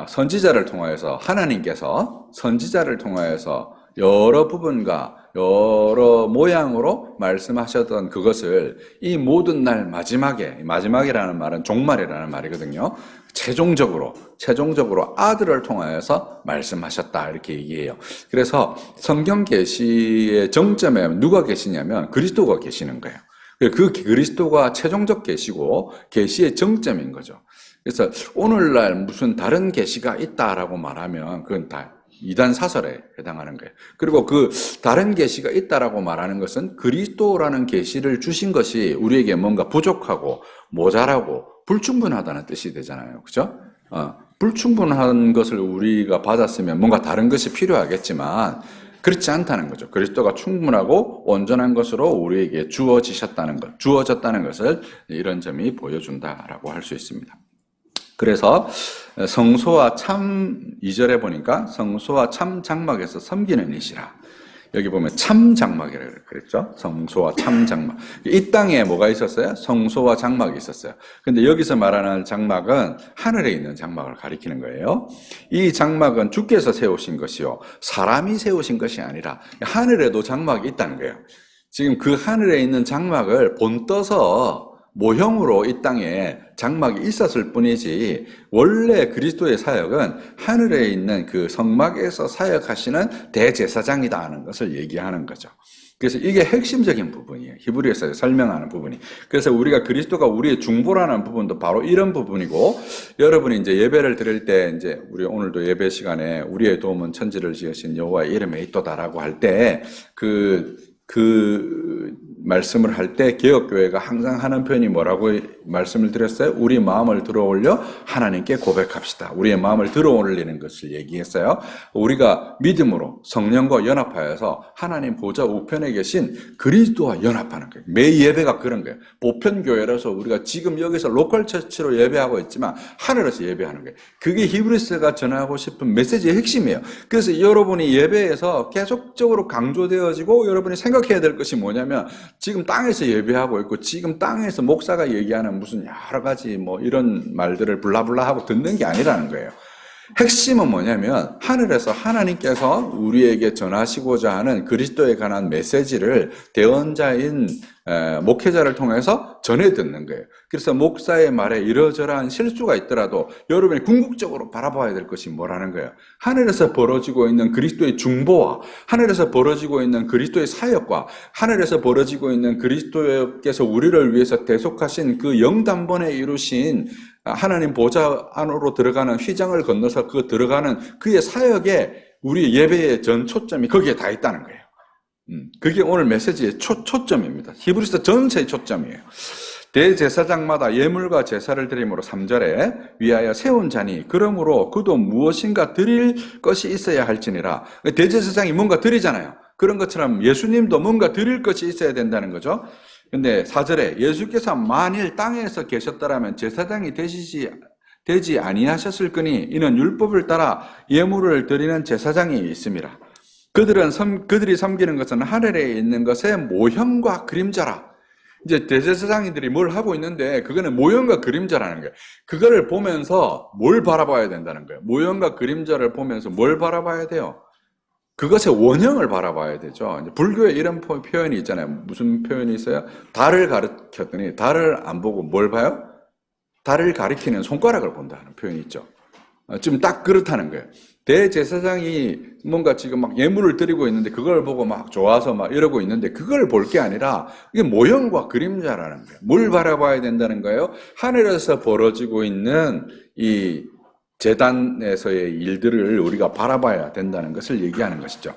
선지자를 통하여서 하나님께서 선지자를 통하여서 여러 부분과 여러 모양으로 말씀하셨던 그것을 이 모든 날 마지막이라는 말은 종말이라는 말이거든요. 최종적으로 아들을 통하여서 말씀하셨다 이렇게 얘기해요. 그래서 성경 계시의 정점에 누가 계시냐면 그리스도가 계시는 거예요. 그 그리스도가 최종적 계시고 계시의 정점인 거죠. 그래서 오늘날 무슨 다른 계시가 있다라고 말하면 그건 다 이단 사설에 해당하는 거예요. 그리고 그 다른 계시가 있다라고 말하는 것은 그리스도라는 계시를 주신 것이 우리에게 뭔가 부족하고 모자라고 불충분하다는 뜻이 되잖아요. 그죠? 불충분한 것을 우리가 받았으면 뭔가 다른 것이 필요하겠지만 그렇지 않다는 거죠. 그리스도가 충분하고 온전한 것으로 우리에게 주어졌다는 것을 이런 점이 보여준다라고 할 수 있습니다. 그래서 성소와 참 2절에 보니까 성소와 참 장막에서 섬기는 이시라. 여기 보면 참 장막이라고 그랬죠. 성소와 참 장막. 이 땅에 뭐가 있었어요? 성소와 장막이 있었어요. 근데 여기서 말하는 장막은 하늘에 있는 장막을 가리키는 거예요. 이 장막은 주께서 세우신 것이요, 사람이 세우신 것이 아니라 하늘에도 장막이 있다는 거예요. 지금 그 하늘에 있는 장막을 본떠서 모형으로 이 땅에 장막이 있었을 뿐이지 원래 그리스도의 사역은 하늘에 있는 그 성막에서 사역하시는 대제사장이다 하는 것을 얘기하는 거죠. 그래서 이게 핵심적인 부분이에요. 히브리에서 설명하는 부분이. 그래서 우리가 그리스도가 우리의 중보라는 부분도 바로 이런 부분이고, 여러분이 이제 예배를 드릴 때 이제 우리 오늘도 예배 시간에 우리의 도움은 천지를 지으신 여호와의 이름에 있도다라고 할 때 그 말씀을 할 때 개혁교회가 항상 하는 표현이 뭐라고 말씀을 드렸어요? 우리 마음을 들어올려 하나님께 고백합시다. 우리의 마음을 들어올리는 것을 얘기했어요. 우리가 믿음으로 성령과 연합하여서 하나님 보좌 우편에 계신 그리스도와 연합하는 거예요. 매 예배가 그런 거예요. 보편교회라서 우리가 지금 여기서 로컬 처치로 예배하고 있지만 하늘에서 예배하는 거예요. 그게 히브리서가 전하고 싶은 메시지의 핵심이에요. 그래서 여러분이 예배에서 계속적으로 강조되어지고 여러분이 생각해야 될 것이 뭐냐면 지금 땅에서 예배하고 있고 지금 땅에서 목사가 얘기하는 무슨 여러 가지 뭐 이런 말들을 블라블라 하고 듣는 게 아니라는 거예요. 핵심은 뭐냐면 하늘에서 하나님께서 우리에게 전하시고자 하는 그리스도에 관한 메시지를 대언자인 목회자를 통해서 전해 듣는 거예요. 그래서 목사의 말에 이러저러한 실수가 있더라도 여러분이 궁극적으로 바라봐야 될 것이 뭐라는 거예요. 하늘에서 벌어지고 있는 그리스도의 중보와 하늘에서 벌어지고 있는 그리스도의 사역과 하늘에서 벌어지고 있는 그리스도께서 우리를 위해서 대속하신 그 영단번에 이루신 하나님 보좌 안으로 들어가는 휘장을 건너서 그 들어가는 그의 사역에 우리 예배의 전 초점이 거기에 다 있다는 거예요. 그게 오늘 메시지의 초점입니다. 히브리서 전체의 초점이에요. 대제사장마다 예물과 제사를 드림으로 3절에 위하여 세운 자니 그러므로 그도 무엇인가 드릴 것이 있어야 할지니라. 대제사장이 뭔가 드리잖아요. 그런 것처럼 예수님도 뭔가 드릴 것이 있어야 된다는 거죠. 근데 4절에 예수께서 만일 땅에서 계셨더라면 제사장이 되지 아니하셨을 거니 이는 율법을 따라 예물을 드리는 제사장이 있음이라. 그들이 섬기는 것은 하늘에 있는 것의 모형과 그림자라. 이제 대제사장들이 뭘 하고 있는데 그거는 모형과 그림자라는 거예요. 그거를 보면서 뭘 바라봐야 된다는 거예요. 모형과 그림자를 보면서 뭘 바라봐야 돼요? 그것의 원형을 바라봐야 되죠. 이제 불교에 이런 표현이 있잖아요. 무슨 표현이 있어요? 달을 가르쳤더니 달을 안 보고 뭘 봐요? 달을 가리키는 손가락을 본다는 표현이 있죠. 지금 딱 그렇다는 거예요. 대제사장이 뭔가 지금 막 예물을 드리고 있는데 그걸 보고 막 좋아서 막 이러고 있는데 그걸 볼 게 아니라 이게 모형과 그림자라는 거예요. 뭘 바라봐야 된다는 거예요? 하늘에서 벌어지고 있는 이 제단에서의 일들을 우리가 바라봐야 된다는 것을 얘기하는 것이죠.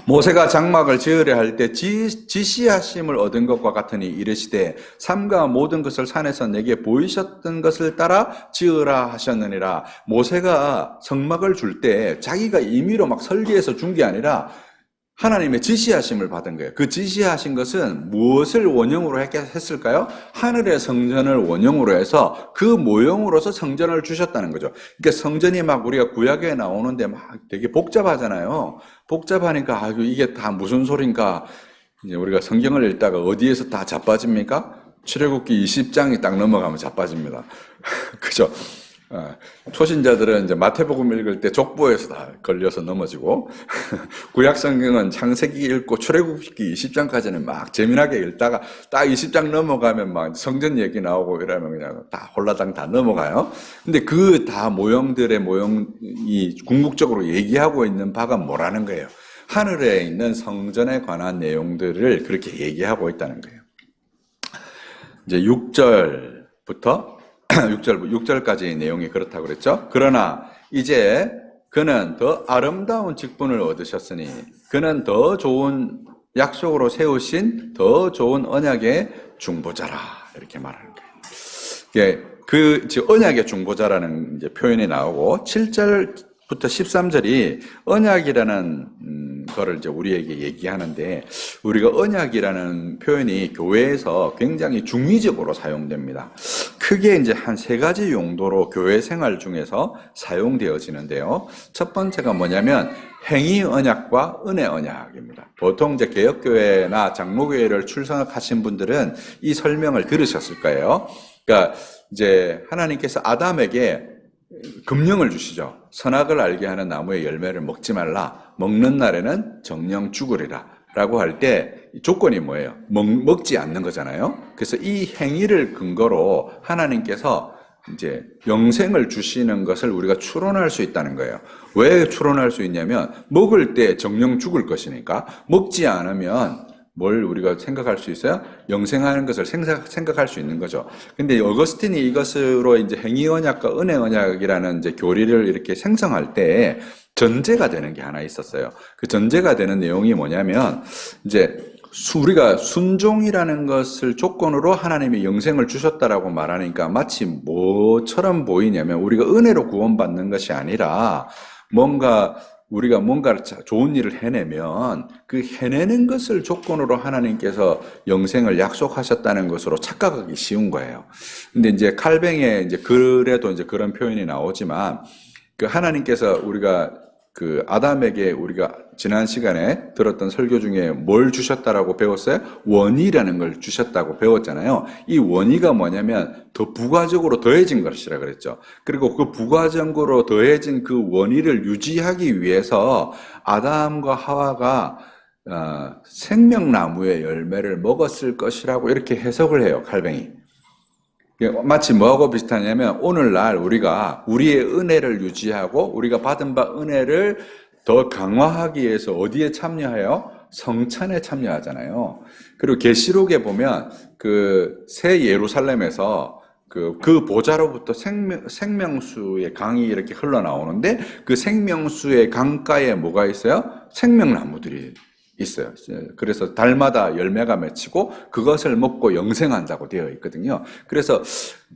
모세가 장막을 지으려 할 때 지시하심을 얻은 것과 같으니 이르시되 삼가 모든 것을 산에서 내게 보이셨던 것을 따라 지으라 하셨느니라. 모세가 성막을 줄 때 자기가 임의로 막 설계해서 준 게 아니라 하나님의 지시하심을 받은 거예요. 그 지시하신 것은 무엇을 원형으로 했을까요? 하늘의 성전을 원형으로 해서 그 모형으로서 성전을 주셨다는 거죠. 그러니까 성전이 막 우리가 구약에 나오는데 막 되게 복잡하잖아요. 복잡하니까 아유 이게 다 무슨 소린가. 이제 우리가 성경을 읽다가 어디에서 다 자빠집니까? 출애굽기 20장이 딱 넘어가면 자빠집니다. 그죠? 초신자들은 이제 마태복음 읽을 때 족보에서 다 걸려서 넘어지고 구약 성경은 창세기 읽고 출애굽기 20장까지는 막 재미나게 읽다가 딱 20장 넘어가면 막 성전 얘기 나오고 이러면 그냥 다 홀라당 다 넘어가요. 근데 그 다 모형들의 모형이 궁극적으로 얘기하고 있는 바가 뭐라는 거예요? 하늘에 있는 성전에 관한 내용들을 그렇게 얘기하고 있다는 거예요. 이제 6절부터 6절까지의 내용이 그렇다고 그랬죠. 그러나 이제 그는 더 아름다운 직분을 얻으셨으니 그는 더 좋은 약속으로 세우신 더 좋은 언약의 중보자라 이렇게 말하는 거예요. 그 언약의 중보자라는 이제 표현이 나오고 7절부터 13절이 언약이라는 거를 이제 우리에게 얘기하는데 우리가 언약이라는 표현이 교회에서 굉장히 중의적으로 사용됩니다. 크게 이제 한 세 가지 용도로 교회 생활 중에서 사용되어지는데요. 첫 번째가 뭐냐면 행위 언약과 은혜 언약입니다. 보통 이제 개혁교회나 장로교회를 출석하신 분들은 이 설명을 들으셨을 거예요. 그러니까 이제 하나님께서 아담에게 금령을 주시죠. 선악을 알게 하는 나무의 열매를 먹지 말라. 먹는 날에는 정령 죽으리라. 라고 할 때 조건이 뭐예요? 먹지 않는 거잖아요. 그래서 이 행위를 근거로 하나님께서 이제 영생을 주시는 것을 우리가 추론할 수 있다는 거예요. 왜 추론할 수 있냐면 먹을 때 정령 죽을 것이니까 먹지 않으면 뭘 우리가 생각할 수 있어요? 영생하는 것을 생각할 수 있는 거죠. 근데 어거스틴이 이것으로 이제 행위 언약과 은혜 언약이라는 이제 교리를 이렇게 생성할 때 전제가 되는 게 하나 있었어요. 그 전제가 되는 내용이 뭐냐면 이제 우리가 순종이라는 것을 조건으로 하나님이 영생을 주셨다라고 말하니까 마치 뭐처럼 보이냐면 우리가 은혜로 구원받는 것이 아니라 우리가 뭔가 좋은 일을 해내면 그 해내는 것을 조건으로 하나님께서 영생을 약속하셨다는 것으로 착각하기 쉬운 거예요. 근데 이제 칼뱅의 이제 글에도 이제 그런 표현이 나오지만 그 하나님께서 우리가 그 아담에게 우리가 지난 시간에 들었던 설교 중에 뭘 주셨다라고 배웠어요? 원의라는 걸 주셨다고 배웠잖아요. 이 원의가 뭐냐면 더 부가적으로 더해진 것이라 그랬죠. 그리고 그 부가적으로 더해진 그 원의를 유지하기 위해서 아담과 하와가 생명나무의 열매를 먹었을 것이라고 이렇게 해석을 해요, 칼뱅이. 마치 뭐하고 비슷하냐면 오늘날 우리가 우리의 은혜를 유지하고 우리가 받은 바 은혜를 더 강화하기 위해서 어디에 참여해요? 성찬에 참여하잖아요. 그리고 계시록에 보면 그 새 예루살렘에서 그 보좌로부터 생명수의 강이 이렇게 흘러나오는데 그 생명수의 강가에 뭐가 있어요? 생명나무들이 있어요. 그래서 달마다 열매가 맺히고 그것을 먹고 영생한다고 되어 있거든요. 그래서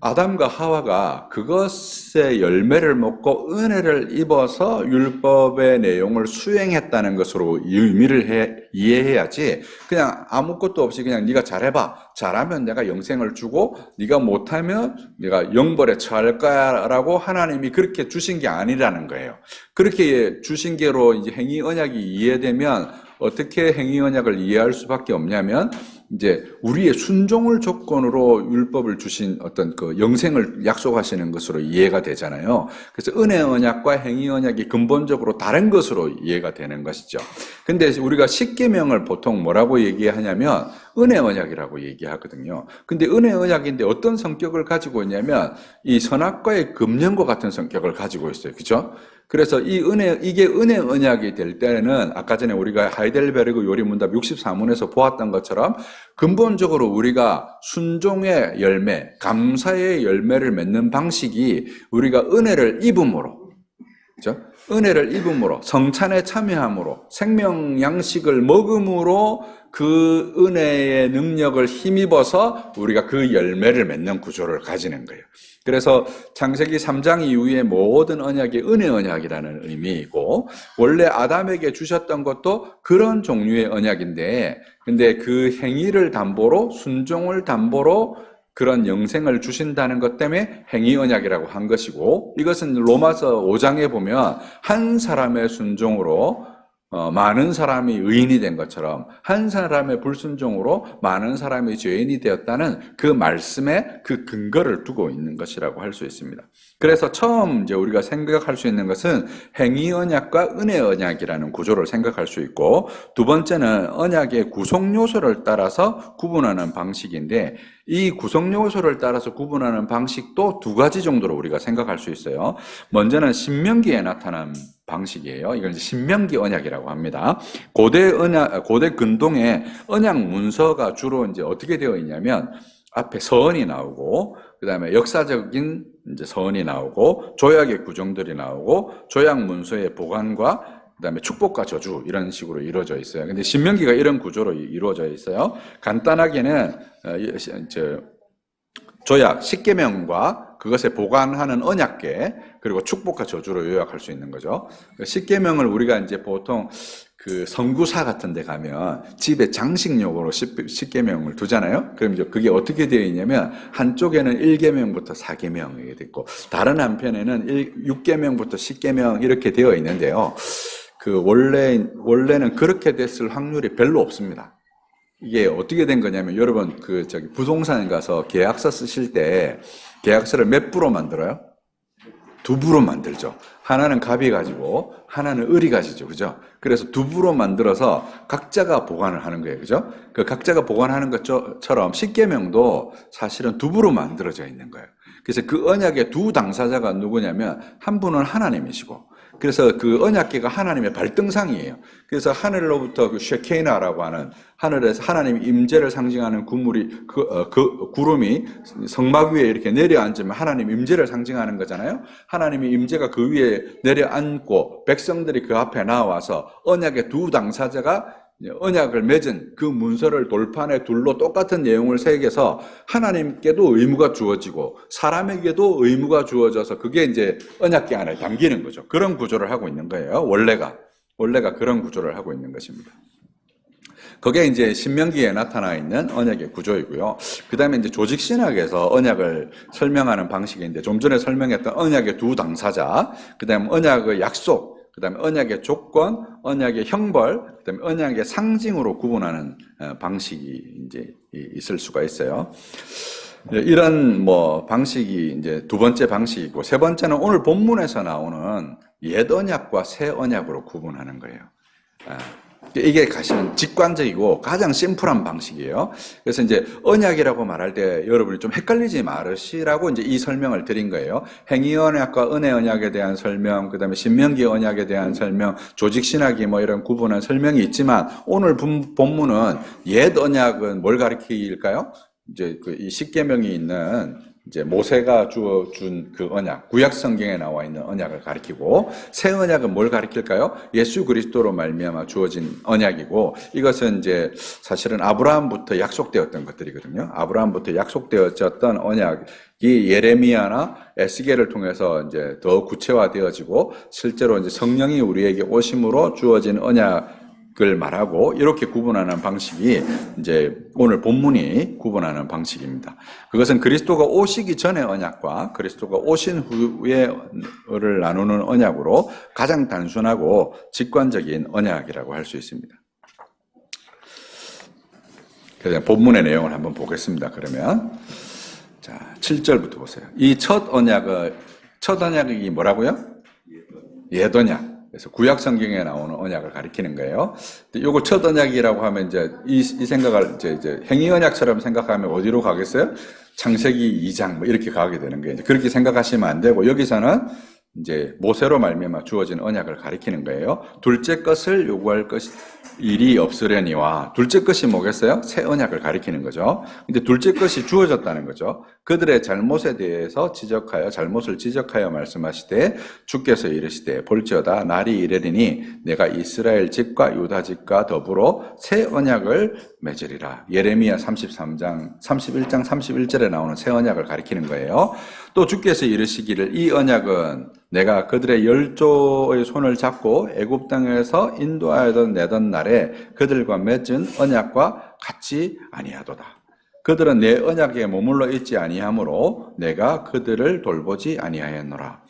아담과 하와가 그것의 열매를 먹고 은혜를 입어서 율법의 내용을 수행했다는 것으로 의미를 이해해야지 그냥 아무것도 없이 그냥 네가 잘해봐. 잘하면 내가 영생을 주고 네가 못하면 네가 영벌에 처할 거야 라고 하나님이 그렇게 주신 게 아니라는 거예요. 그렇게 주신 게로 이제 행위 언약이 이해되면 어떻게 행위 언약을 이해할 수밖에 없냐면 이제 우리의 순종을 조건으로 율법을 주신 어떤 그 영생을 약속하시는 것으로 이해가 되잖아요. 그래서 은혜 언약과 행위 언약이 근본적으로 다른 것으로 이해가 되는 것이죠. 근데 우리가 십계명을 보통 뭐라고 얘기하냐면 은혜 언약이라고 얘기하거든요. 근데 은혜 언약인데 어떤 성격을 가지고 있냐면 이 선악과의 금령과 같은 성격을 가지고 있어요. 그죠? 그래서 이게 은혜 언약이 될 때는 아까 전에 우리가 하이델베르그 요리문답 64문에서 보았던 것처럼 근본적으로 우리가 순종의 열매, 감사의 열매를 맺는 방식이 우리가 은혜를 입음으로 그죠? 은혜를 입음으로, 성찬에 참여함으로, 생명 양식을 먹음으로 그 은혜의 능력을 힘입어서 우리가 그 열매를 맺는 구조를 가지는 거예요. 그래서 창세기 3장 이후의 모든 언약이 은혜 언약이라는 의미이고, 원래 아담에게 주셨던 것도 그런 종류의 언약인데, 근데 그 행위를 담보로, 순종을 담보로 그런 영생을 주신다는 것 때문에 행위 언약이라고 한 것이고, 이것은 로마서 5장에 보면 한 사람의 순종으로 많은 사람이 의인이 된 것처럼 한 사람의 불순종으로 많은 사람이 죄인이 되었다는 그 말씀에 그 근거를 두고 있는 것이라고 할 수 있습니다. 그래서 처음 이제 우리가 생각할 수 있는 것은 행위 언약과 은혜 언약이라는 구조를 생각할 수 있고, 두 번째는 언약의 구성 요소를 따라서 구분하는 방식인데, 이 구성 요소를 따라서 구분하는 방식도 두 가지 정도로 우리가 생각할 수 있어요. 먼저는 신명기에 나타난 방식이에요. 이걸 이제 신명기 언약이라고 합니다. 고대 근동에 언약 문서가 주로 이제 어떻게 되어 있냐면, 앞에 서언이 나오고, 그 다음에 역사적인 이제 서언이 나오고, 조약의 구정들이 나오고, 조약 문서의 보관과 그 다음에 축복과 저주, 이런 식으로 이루어져 있어요. 근데 신명기가 이런 구조로 이루어져 있어요. 간단하게는 조약, 십계명과 그것에 보관하는 언약궤, 그리고 축복과 저주로 요약할 수 있는 거죠. 십계명을 우리가 이제 보통 그 성구사 같은 데 가면 집에 장식용으로 십계명을 두잖아요. 그럼 이제 그게 어떻게 되어 있냐면, 한쪽에는 1계명부터 4계명이 있고, 다른 한편에는 6계명부터 10계명 이렇게 되어 있는데요. 원래는 그렇게 됐을 확률이 별로 없습니다. 이게 어떻게 된 거냐면, 여러분 부동산에 가서 계약서 쓰실 때 계약서를 몇 부로 만들어요? 2부로 만들죠. 하나는 갑이 가지고 하나는 을이 가지죠. 그죠? 그래서 2부로 만들어서 각자가 보관을 하는 거예요. 그죠? 그 각자가 보관하는 것처럼 십계명도 사실은 2부로 만들어져 있는 거예요. 그래서 그 언약의 두 당사자가 누구냐면, 한 분은 하나님이시고, 그래서 그 언약궤가 하나님의 발등상이에요. 그래서 하늘로부터 그 쉐케이나라고 하는, 하늘에서 하나님의 임재를 상징하는 구름이 성막 위에 이렇게 내려앉으면 하나님 임재를 상징하는 거잖아요. 하나님의 임재가 그 위에 내려앉고 백성들이 그 앞에 나와서 언약의 두 당사자가 언약을 맺은 그 문서를 돌판에 둘로 똑같은 내용을 새겨서 하나님께도 의무가 주어지고 사람에게도 의무가 주어져서 그게 이제 언약궤 안에 담기는 거죠. 그런 구조를 하고 있는 거예요. 원래가 그런 구조를 하고 있는 것입니다. 그게 이제 신명기에 나타나 있는 언약의 구조이고요. 그 다음에 이제 조직신학에서 언약을 설명하는 방식인데, 좀 전에 설명했던 언약의 두 당사자, 그 다음에 언약의 약속, 그 다음에 언약의 조건, 언약의 형벌, 그 다음에 언약의 상징으로 구분하는 방식이 이제 있을 수가 있어요. 이런 방식이 이제 두 번째 방식이고, 세 번째는 오늘 본문에서 나오는 옛 언약과 새 언약으로 구분하는 거예요. 이게 가장 직관적이고 가장 심플한 방식이에요. 그래서 이제 언약이라고 말할 때 여러분이 좀 헷갈리지 말으시라고 이제 이 설명을 드린 거예요. 행위 언약과 은혜 언약에 대한 설명, 그 다음에 신명기 언약에 대한 설명, 조직 신학이 이런 구분한 설명이 있지만, 오늘 본문은 옛 언약은 뭘 가리킬까요? 이제 이 십계명이 있는 이제 모세가 주어준 그 언약, 구약 성경에 나와 있는 언약을 가리키고, 새 언약은 뭘 가리킬까요? 예수 그리스도로 말미암아 주어진 언약이고, 이것은 이제 사실은 아브라함부터 약속되었던 것들이거든요. 아브라함부터 약속되어졌던 언약이 예레미야나 에스겔을 통해서 이제 더 구체화되어지고, 실제로 이제 성령이 우리에게 오심으로 주어진 언약을 말하고, 이렇게 구분하는 방식이 이제 오늘 본문이 구분하는 방식입니다. 그것은 그리스도가 오시기 전의 언약과 그리스도가 오신 후에를 나누는 언약으로 가장 단순하고 직관적인 언약이라고 할 수 있습니다. 그래서 본문의 내용을 한번 보겠습니다. 그러면 자, 7절부터 보세요. 이 첫 언약이 뭐라고요? 옛 언약. 그래서 구약 성경에 나오는 언약을 가리키는 거예요. 이걸 첫 언약이라고 하면 이제 이 생각을 이제 행위 언약처럼 생각하면 어디로 가겠어요? 창세기 2장 이렇게 가게 되는 거예요. 그렇게 생각하시면 안 되고, 여기서는 이제 모세로 말미암아 주어진 언약을 가리키는 거예요. 둘째 것을 요구할 일이 없으려니와, 둘째 것이 뭐겠어요? 새 언약을 가리키는 거죠. 근데 둘째 것이 주어졌다는 거죠. 그들의 잘못에 대해서 잘못을 지적하여 말씀하시되 주께서 이르시되 볼지어다 날이 이르리니 내가 이스라엘 집과 유다 집과 더불어 새 언약을 맺으리라. 예레미야 31장 31절에 나오는 새 언약을 가리키는 거예요. 또 주께서 이르시기를 이 언약은 내가 그들의 열조의 손을 잡고 애굽 땅에서 인도하여던 내던 날에 그들과 맺은 언약과 같이 아니하도다. 그들은 내 언약에 머물러 있지 아니하므로 내가 그들을 돌보지 아니하였노라.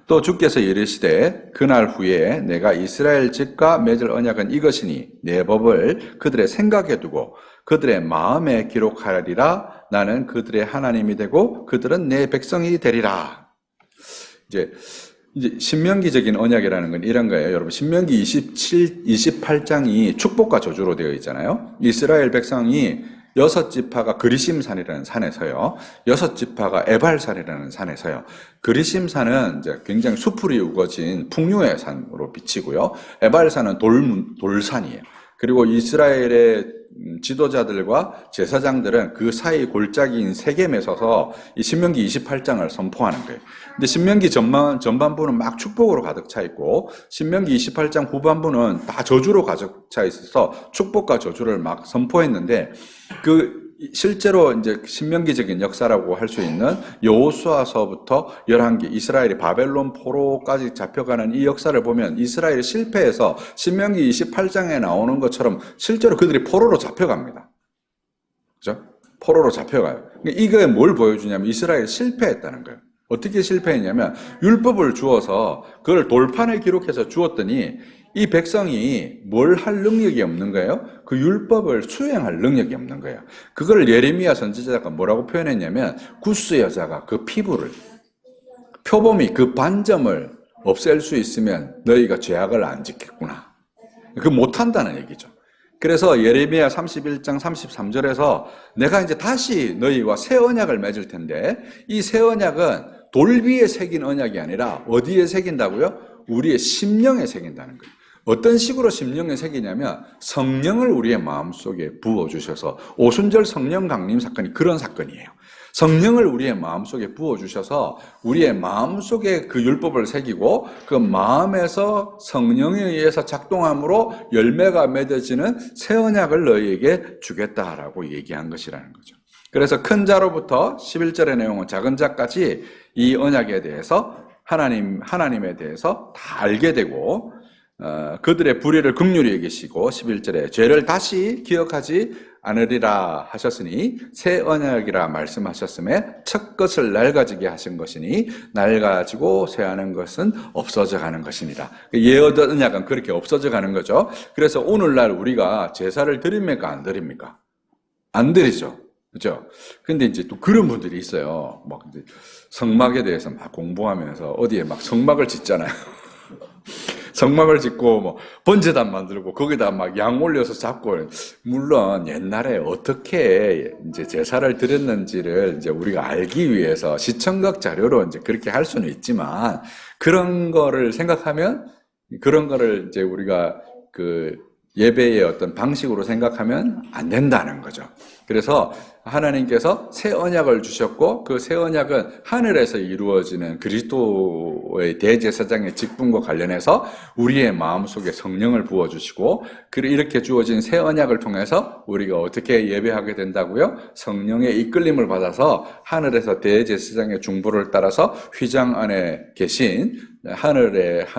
또 주께서 이르시되 그날 후에 내가 이스라엘 집과 맺을 언약은 이것이니 내 법을 그들의 생각에 두고 그들의 마음에 기록하리라. 나는 그들의 하나님이 되고 그들은 내 백성이 되리라. 이제 신명기적인 언약이라는 건 이런 거예요. 여러분, 신명기 28장이 축복과 저주로 되어 있잖아요. 이스라엘 백성이 6지파가 그리심산이라는 산에서요. 6지파가 에발산이라는 산에서요. 그리심산은 이제 굉장히 수풀이 우거진 풍류의 산으로 비치고요. 에발산은 돌산이에요. 그리고 이스라엘의 지도자들과 제사장들은 그 사이 골짜기인 세겜에 서서 이 신명기 28장을 선포하는 거예요. 근데 신명기 전반부는 막 축복으로 가득 차 있고 신명기 28장 후반부는 다 저주로 가득 차 있어서 축복과 저주를 막 선포했는데 실제로 이제 신명기적인 역사라고 할 수 있는 여호수아서부터 11기 이스라엘이 바벨론 포로까지 잡혀가는 이 역사를 보면 이스라엘이 실패해서 신명기 28장에 나오는 것처럼 실제로 그들이 포로로 잡혀갑니다. 그죠? 포로로 잡혀가요. 이게 뭘 보여주냐면 이스라엘이 실패했다는 거예요. 어떻게 실패했냐면 율법을 주어서 그걸 돌판에 기록해서 주었더니 이 백성이 뭘 할 능력이 없는 거예요? 그 율법을 수행할 능력이 없는 거예요. 그걸 예레미야 선지자가 뭐라고 표현했냐면 구스 여자가 그 피부를 표범이 그 반점을 없앨 수 있으면 너희가 죄악을 안 짓겠구나. 그 못한다는 얘기죠. 그래서 예레미야 31장 33절에서 내가 이제 다시 너희와 새 언약을 맺을 텐데 이 새 언약은 돌비에 새긴 언약이 아니라 어디에 새긴다고요? 우리의 심령에 새긴다는 거예요. 어떤 식으로 심령에 새기냐면 성령을 우리의 마음속에 부어주셔서 오순절 성령 강림 사건이 그런 사건이에요. 성령을 우리의 마음속에 부어주셔서 우리의 마음속에 그 율법을 새기고 그 마음에서 성령에 의해서 작동함으로 열매가 맺어지는 새 언약을 너희에게 주겠다라고 얘기한 것이라는 거죠. 그래서 큰 자로부터 11절의 내용은 작은 자까지 이 언약에 대해서 하나님에 대해서 다 알게 되고 그들의 불의를 긍휼히 여기시고 11절에 죄를 다시 기억하지 않으리라 하셨으니 새 언약이라 말씀하셨음에 첫 것을 낡아지게 하신 것이니 낡아지고 새하는 것은 없어져 가는 것이니라. 예언 언약은 그렇게 없어져 가는 거죠. 그래서 오늘날 우리가 제사를 드립니까 안 드립니까? 안 드리죠. 그죠? 근데 이제 또 그런 분들이 있어요. 막 이제 성막에 대해서 막 공부하면서 어디에 막 성막을 짓잖아요. 성막을 짓고 뭐 번제단 만들고 거기다 막 양 올려서 잡고, 물론 옛날에 어떻게 이제 제사를 드렸는지를 이제 우리가 알기 위해서 시청각 자료로 이제 그렇게 할 수는 있지만 그런 거를 생각하면 그런 거를 이제 우리가 그 예배의 어떤 방식으로 생각하면 안 된다는 거죠. 그래서 하나님께서 새 언약을 주셨고 그 새 언약은 하늘에서 이루어지는 그리스도의 대제사장의 직분과 관련해서 우리의 마음속에 성령을 부어주시고 이렇게 주어진 새 언약을 통해서 우리가 어떻게 예배하게 된다고요? 성령의 이끌림을 받아서 하늘에서 대제사장의 중보를 따라서 휘장 안에 계신 하늘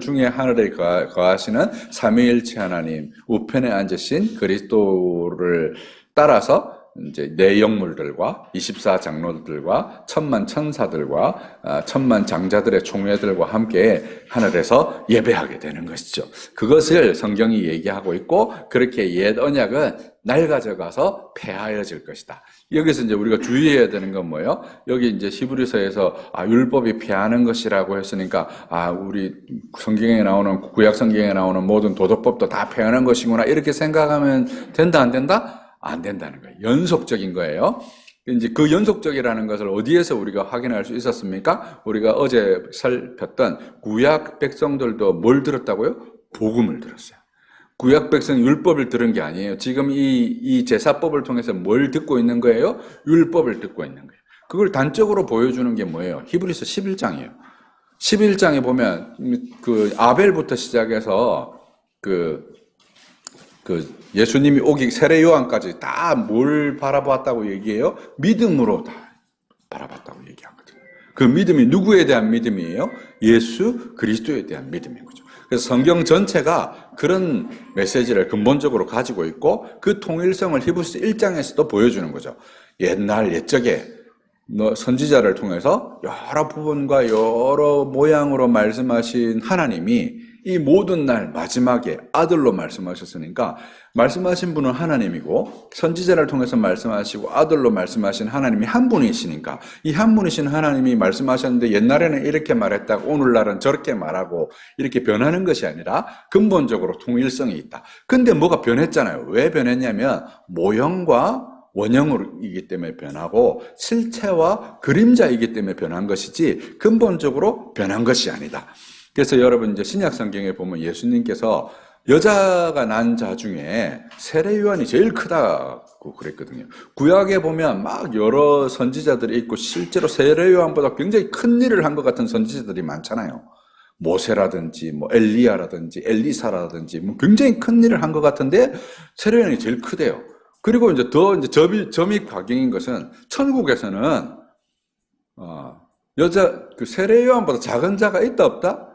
중에 하늘에 거하시는 삼위일체 하나님 우편에 앉으신 그리스도를 따라서 이제 내영물들과 24장로들과 천만 천사들과 천만 장자들의 총회들과 함께 하늘에서 예배하게 되는 것이죠. 그것을 성경이 얘기하고 있고 그렇게 옛 언약은 낡아져 가서 폐하여질 것이다. 여기서 이제 우리가 주의해야 되는 건 뭐예요? 여기 이제 히브리서에서 율법이 폐하는 것이라고 했으니까 우리 성경에 나오는 구약 성경에 나오는 모든 도덕법도 다 폐하는 것이구나 이렇게 생각하면 된다 안 된다? 안 된다는 거예요. 연속적인 거예요. 이제 그 연속적이라는 것을 어디에서 우리가 확인할 수 있었습니까? 우리가 어제 살폈던 구약 백성들도 뭘 들었다고요? 복음을 들었어요. 구약 백성 율법을 들은 게 아니에요. 지금 이 제사법을 통해서 뭘 듣고 있는 거예요? 율법을 듣고 있는 거예요. 그걸 단적으로 보여주는 게 뭐예요? 히브리서 11장이에요. 11장에 보면 그 아벨부터 시작해서 그 예수님이 오기 세례 요한까지 다 뭘 바라봤다고 얘기해요? 믿음으로 다 바라봤다고 얘기하거든요. 그 믿음이 누구에 대한 믿음이에요? 예수 그리스도에 대한 믿음인 거죠. 그래서 성경 전체가 그런 메시지를 근본적으로 가지고 있고 그 통일성을 히브리서 1장에서도 보여주는 거죠. 옛적에 선지자를 통해서 여러 부분과 여러 모양으로 말씀하신 하나님이 이 모든 날 마지막에 아들로 말씀하셨으니까 말씀하신 분은 하나님이고 선지자를 통해서 말씀하시고 아들로 말씀하신 하나님이 한 분이시니까 이 한 분이신 하나님이 말씀하셨는데 옛날에는 이렇게 말했다가 오늘날은 저렇게 말하고 이렇게 변하는 것이 아니라 근본적으로 통일성이 있다. 근데 뭐가 변했잖아요. 왜 변했냐면 모형과 원형이기 때문에 변하고 실체와 그림자이기 때문에 변한 것이지 근본적으로 변한 것이 아니다. 그래서 여러분 이제 신약 성경에 보면 예수님께서 여자가 난 자 중에 세례 요한이 제일 크다고 그랬거든요. 구약에 보면 막 여러 선지자들이 있고 실제로 세례 요한보다 굉장히 큰 일을 한 것 같은 선지자들이 많잖아요. 모세라든지 뭐 엘리야라든지 엘리사라든지 뭐 굉장히 큰 일을 한 것 같은데 세례 요한이 제일 크대요. 그리고 이제 더 이제 점이 과경인 것은 천국에서는 그 세례 요한보다 작은 자가 있다 없다?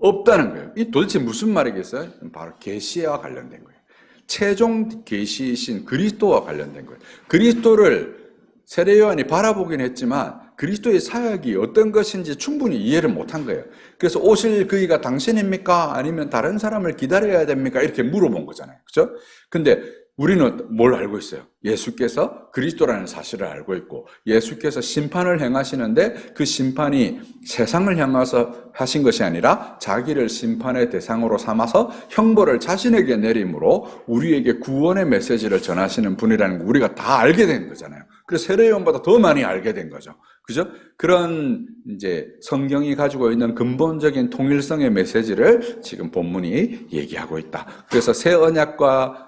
없다는 거예요. 이 도대체 무슨 말이겠어요? 바로 계시와 관련된 거예요. 최종 계시이신 그리스도와 관련된 거예요. 그리스도를 세례 요한이 바라보긴 했지만 그리스도의 사역이 어떤 것인지 충분히 이해를 못한 거예요. 그래서 오실 그이가 당신입니까? 아니면 다른 사람을 기다려야 됩니까? 이렇게 물어본 거잖아요. 그렇죠? 근데 우리는 뭘 알고 있어요? 예수께서 그리스도라는 사실을 알고 있고 예수께서 심판을 행하시는데 그 심판이 세상을 향해서 하신 것이 아니라 자기를 심판의 대상으로 삼아서 형벌을 자신에게 내림으로 우리에게 구원의 메시지를 전하시는 분이라는 거 우리가 다 알게 된 거잖아요. 그래서 세례 요한보다 더 많이 알게 된 거죠. 그죠? 그런 이제 성경이 가지고 있는 근본적인 통일성의 메시지를 지금 본문이 얘기하고 있다. 그래서 새 언약과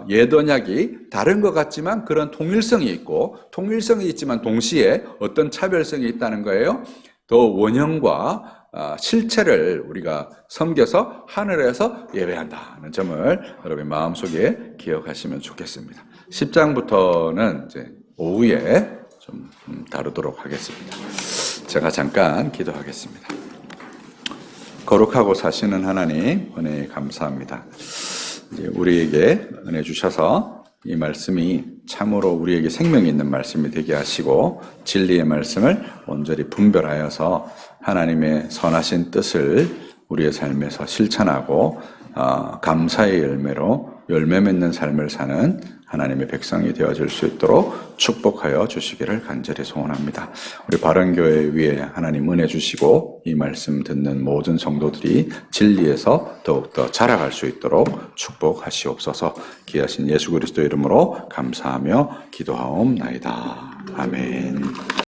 옛 언약이 다른 것 같지만 그런 통일성이 있고 통일성이 있지만 동시에 어떤 차별성이 있다는 거예요. 더 원형과 실체를 우리가 섬겨서 하늘에서 예배한다는 점을 여러분 마음속에 기억하시면 좋겠습니다. 10장부터는 이제 오후에 좀 다루도록 하겠습니다. 제가 잠깐 기도하겠습니다. 거룩하고 사시는 하나님 은혜에 감사합니다. 우리에게 은혜 주셔서 이 말씀이 참으로 우리에게 생명이 있는 말씀이 되게 하시고 진리의 말씀을 온전히 분별하여서 하나님의 선하신 뜻을 우리의 삶에서 실천하고 감사의 열매 맺는 삶을 사는 하나님의 백성이 되어질 수 있도록 축복하여 주시기를 간절히 소원합니다. 우리 바른교회 위에 하나님 은혜 주시고 이 말씀 듣는 모든 성도들이 진리에서 더욱더 자라갈 수 있도록 축복하시옵소서. 귀하신 예수 그리스도 이름으로 감사하며 기도하옵나이다. 아멘.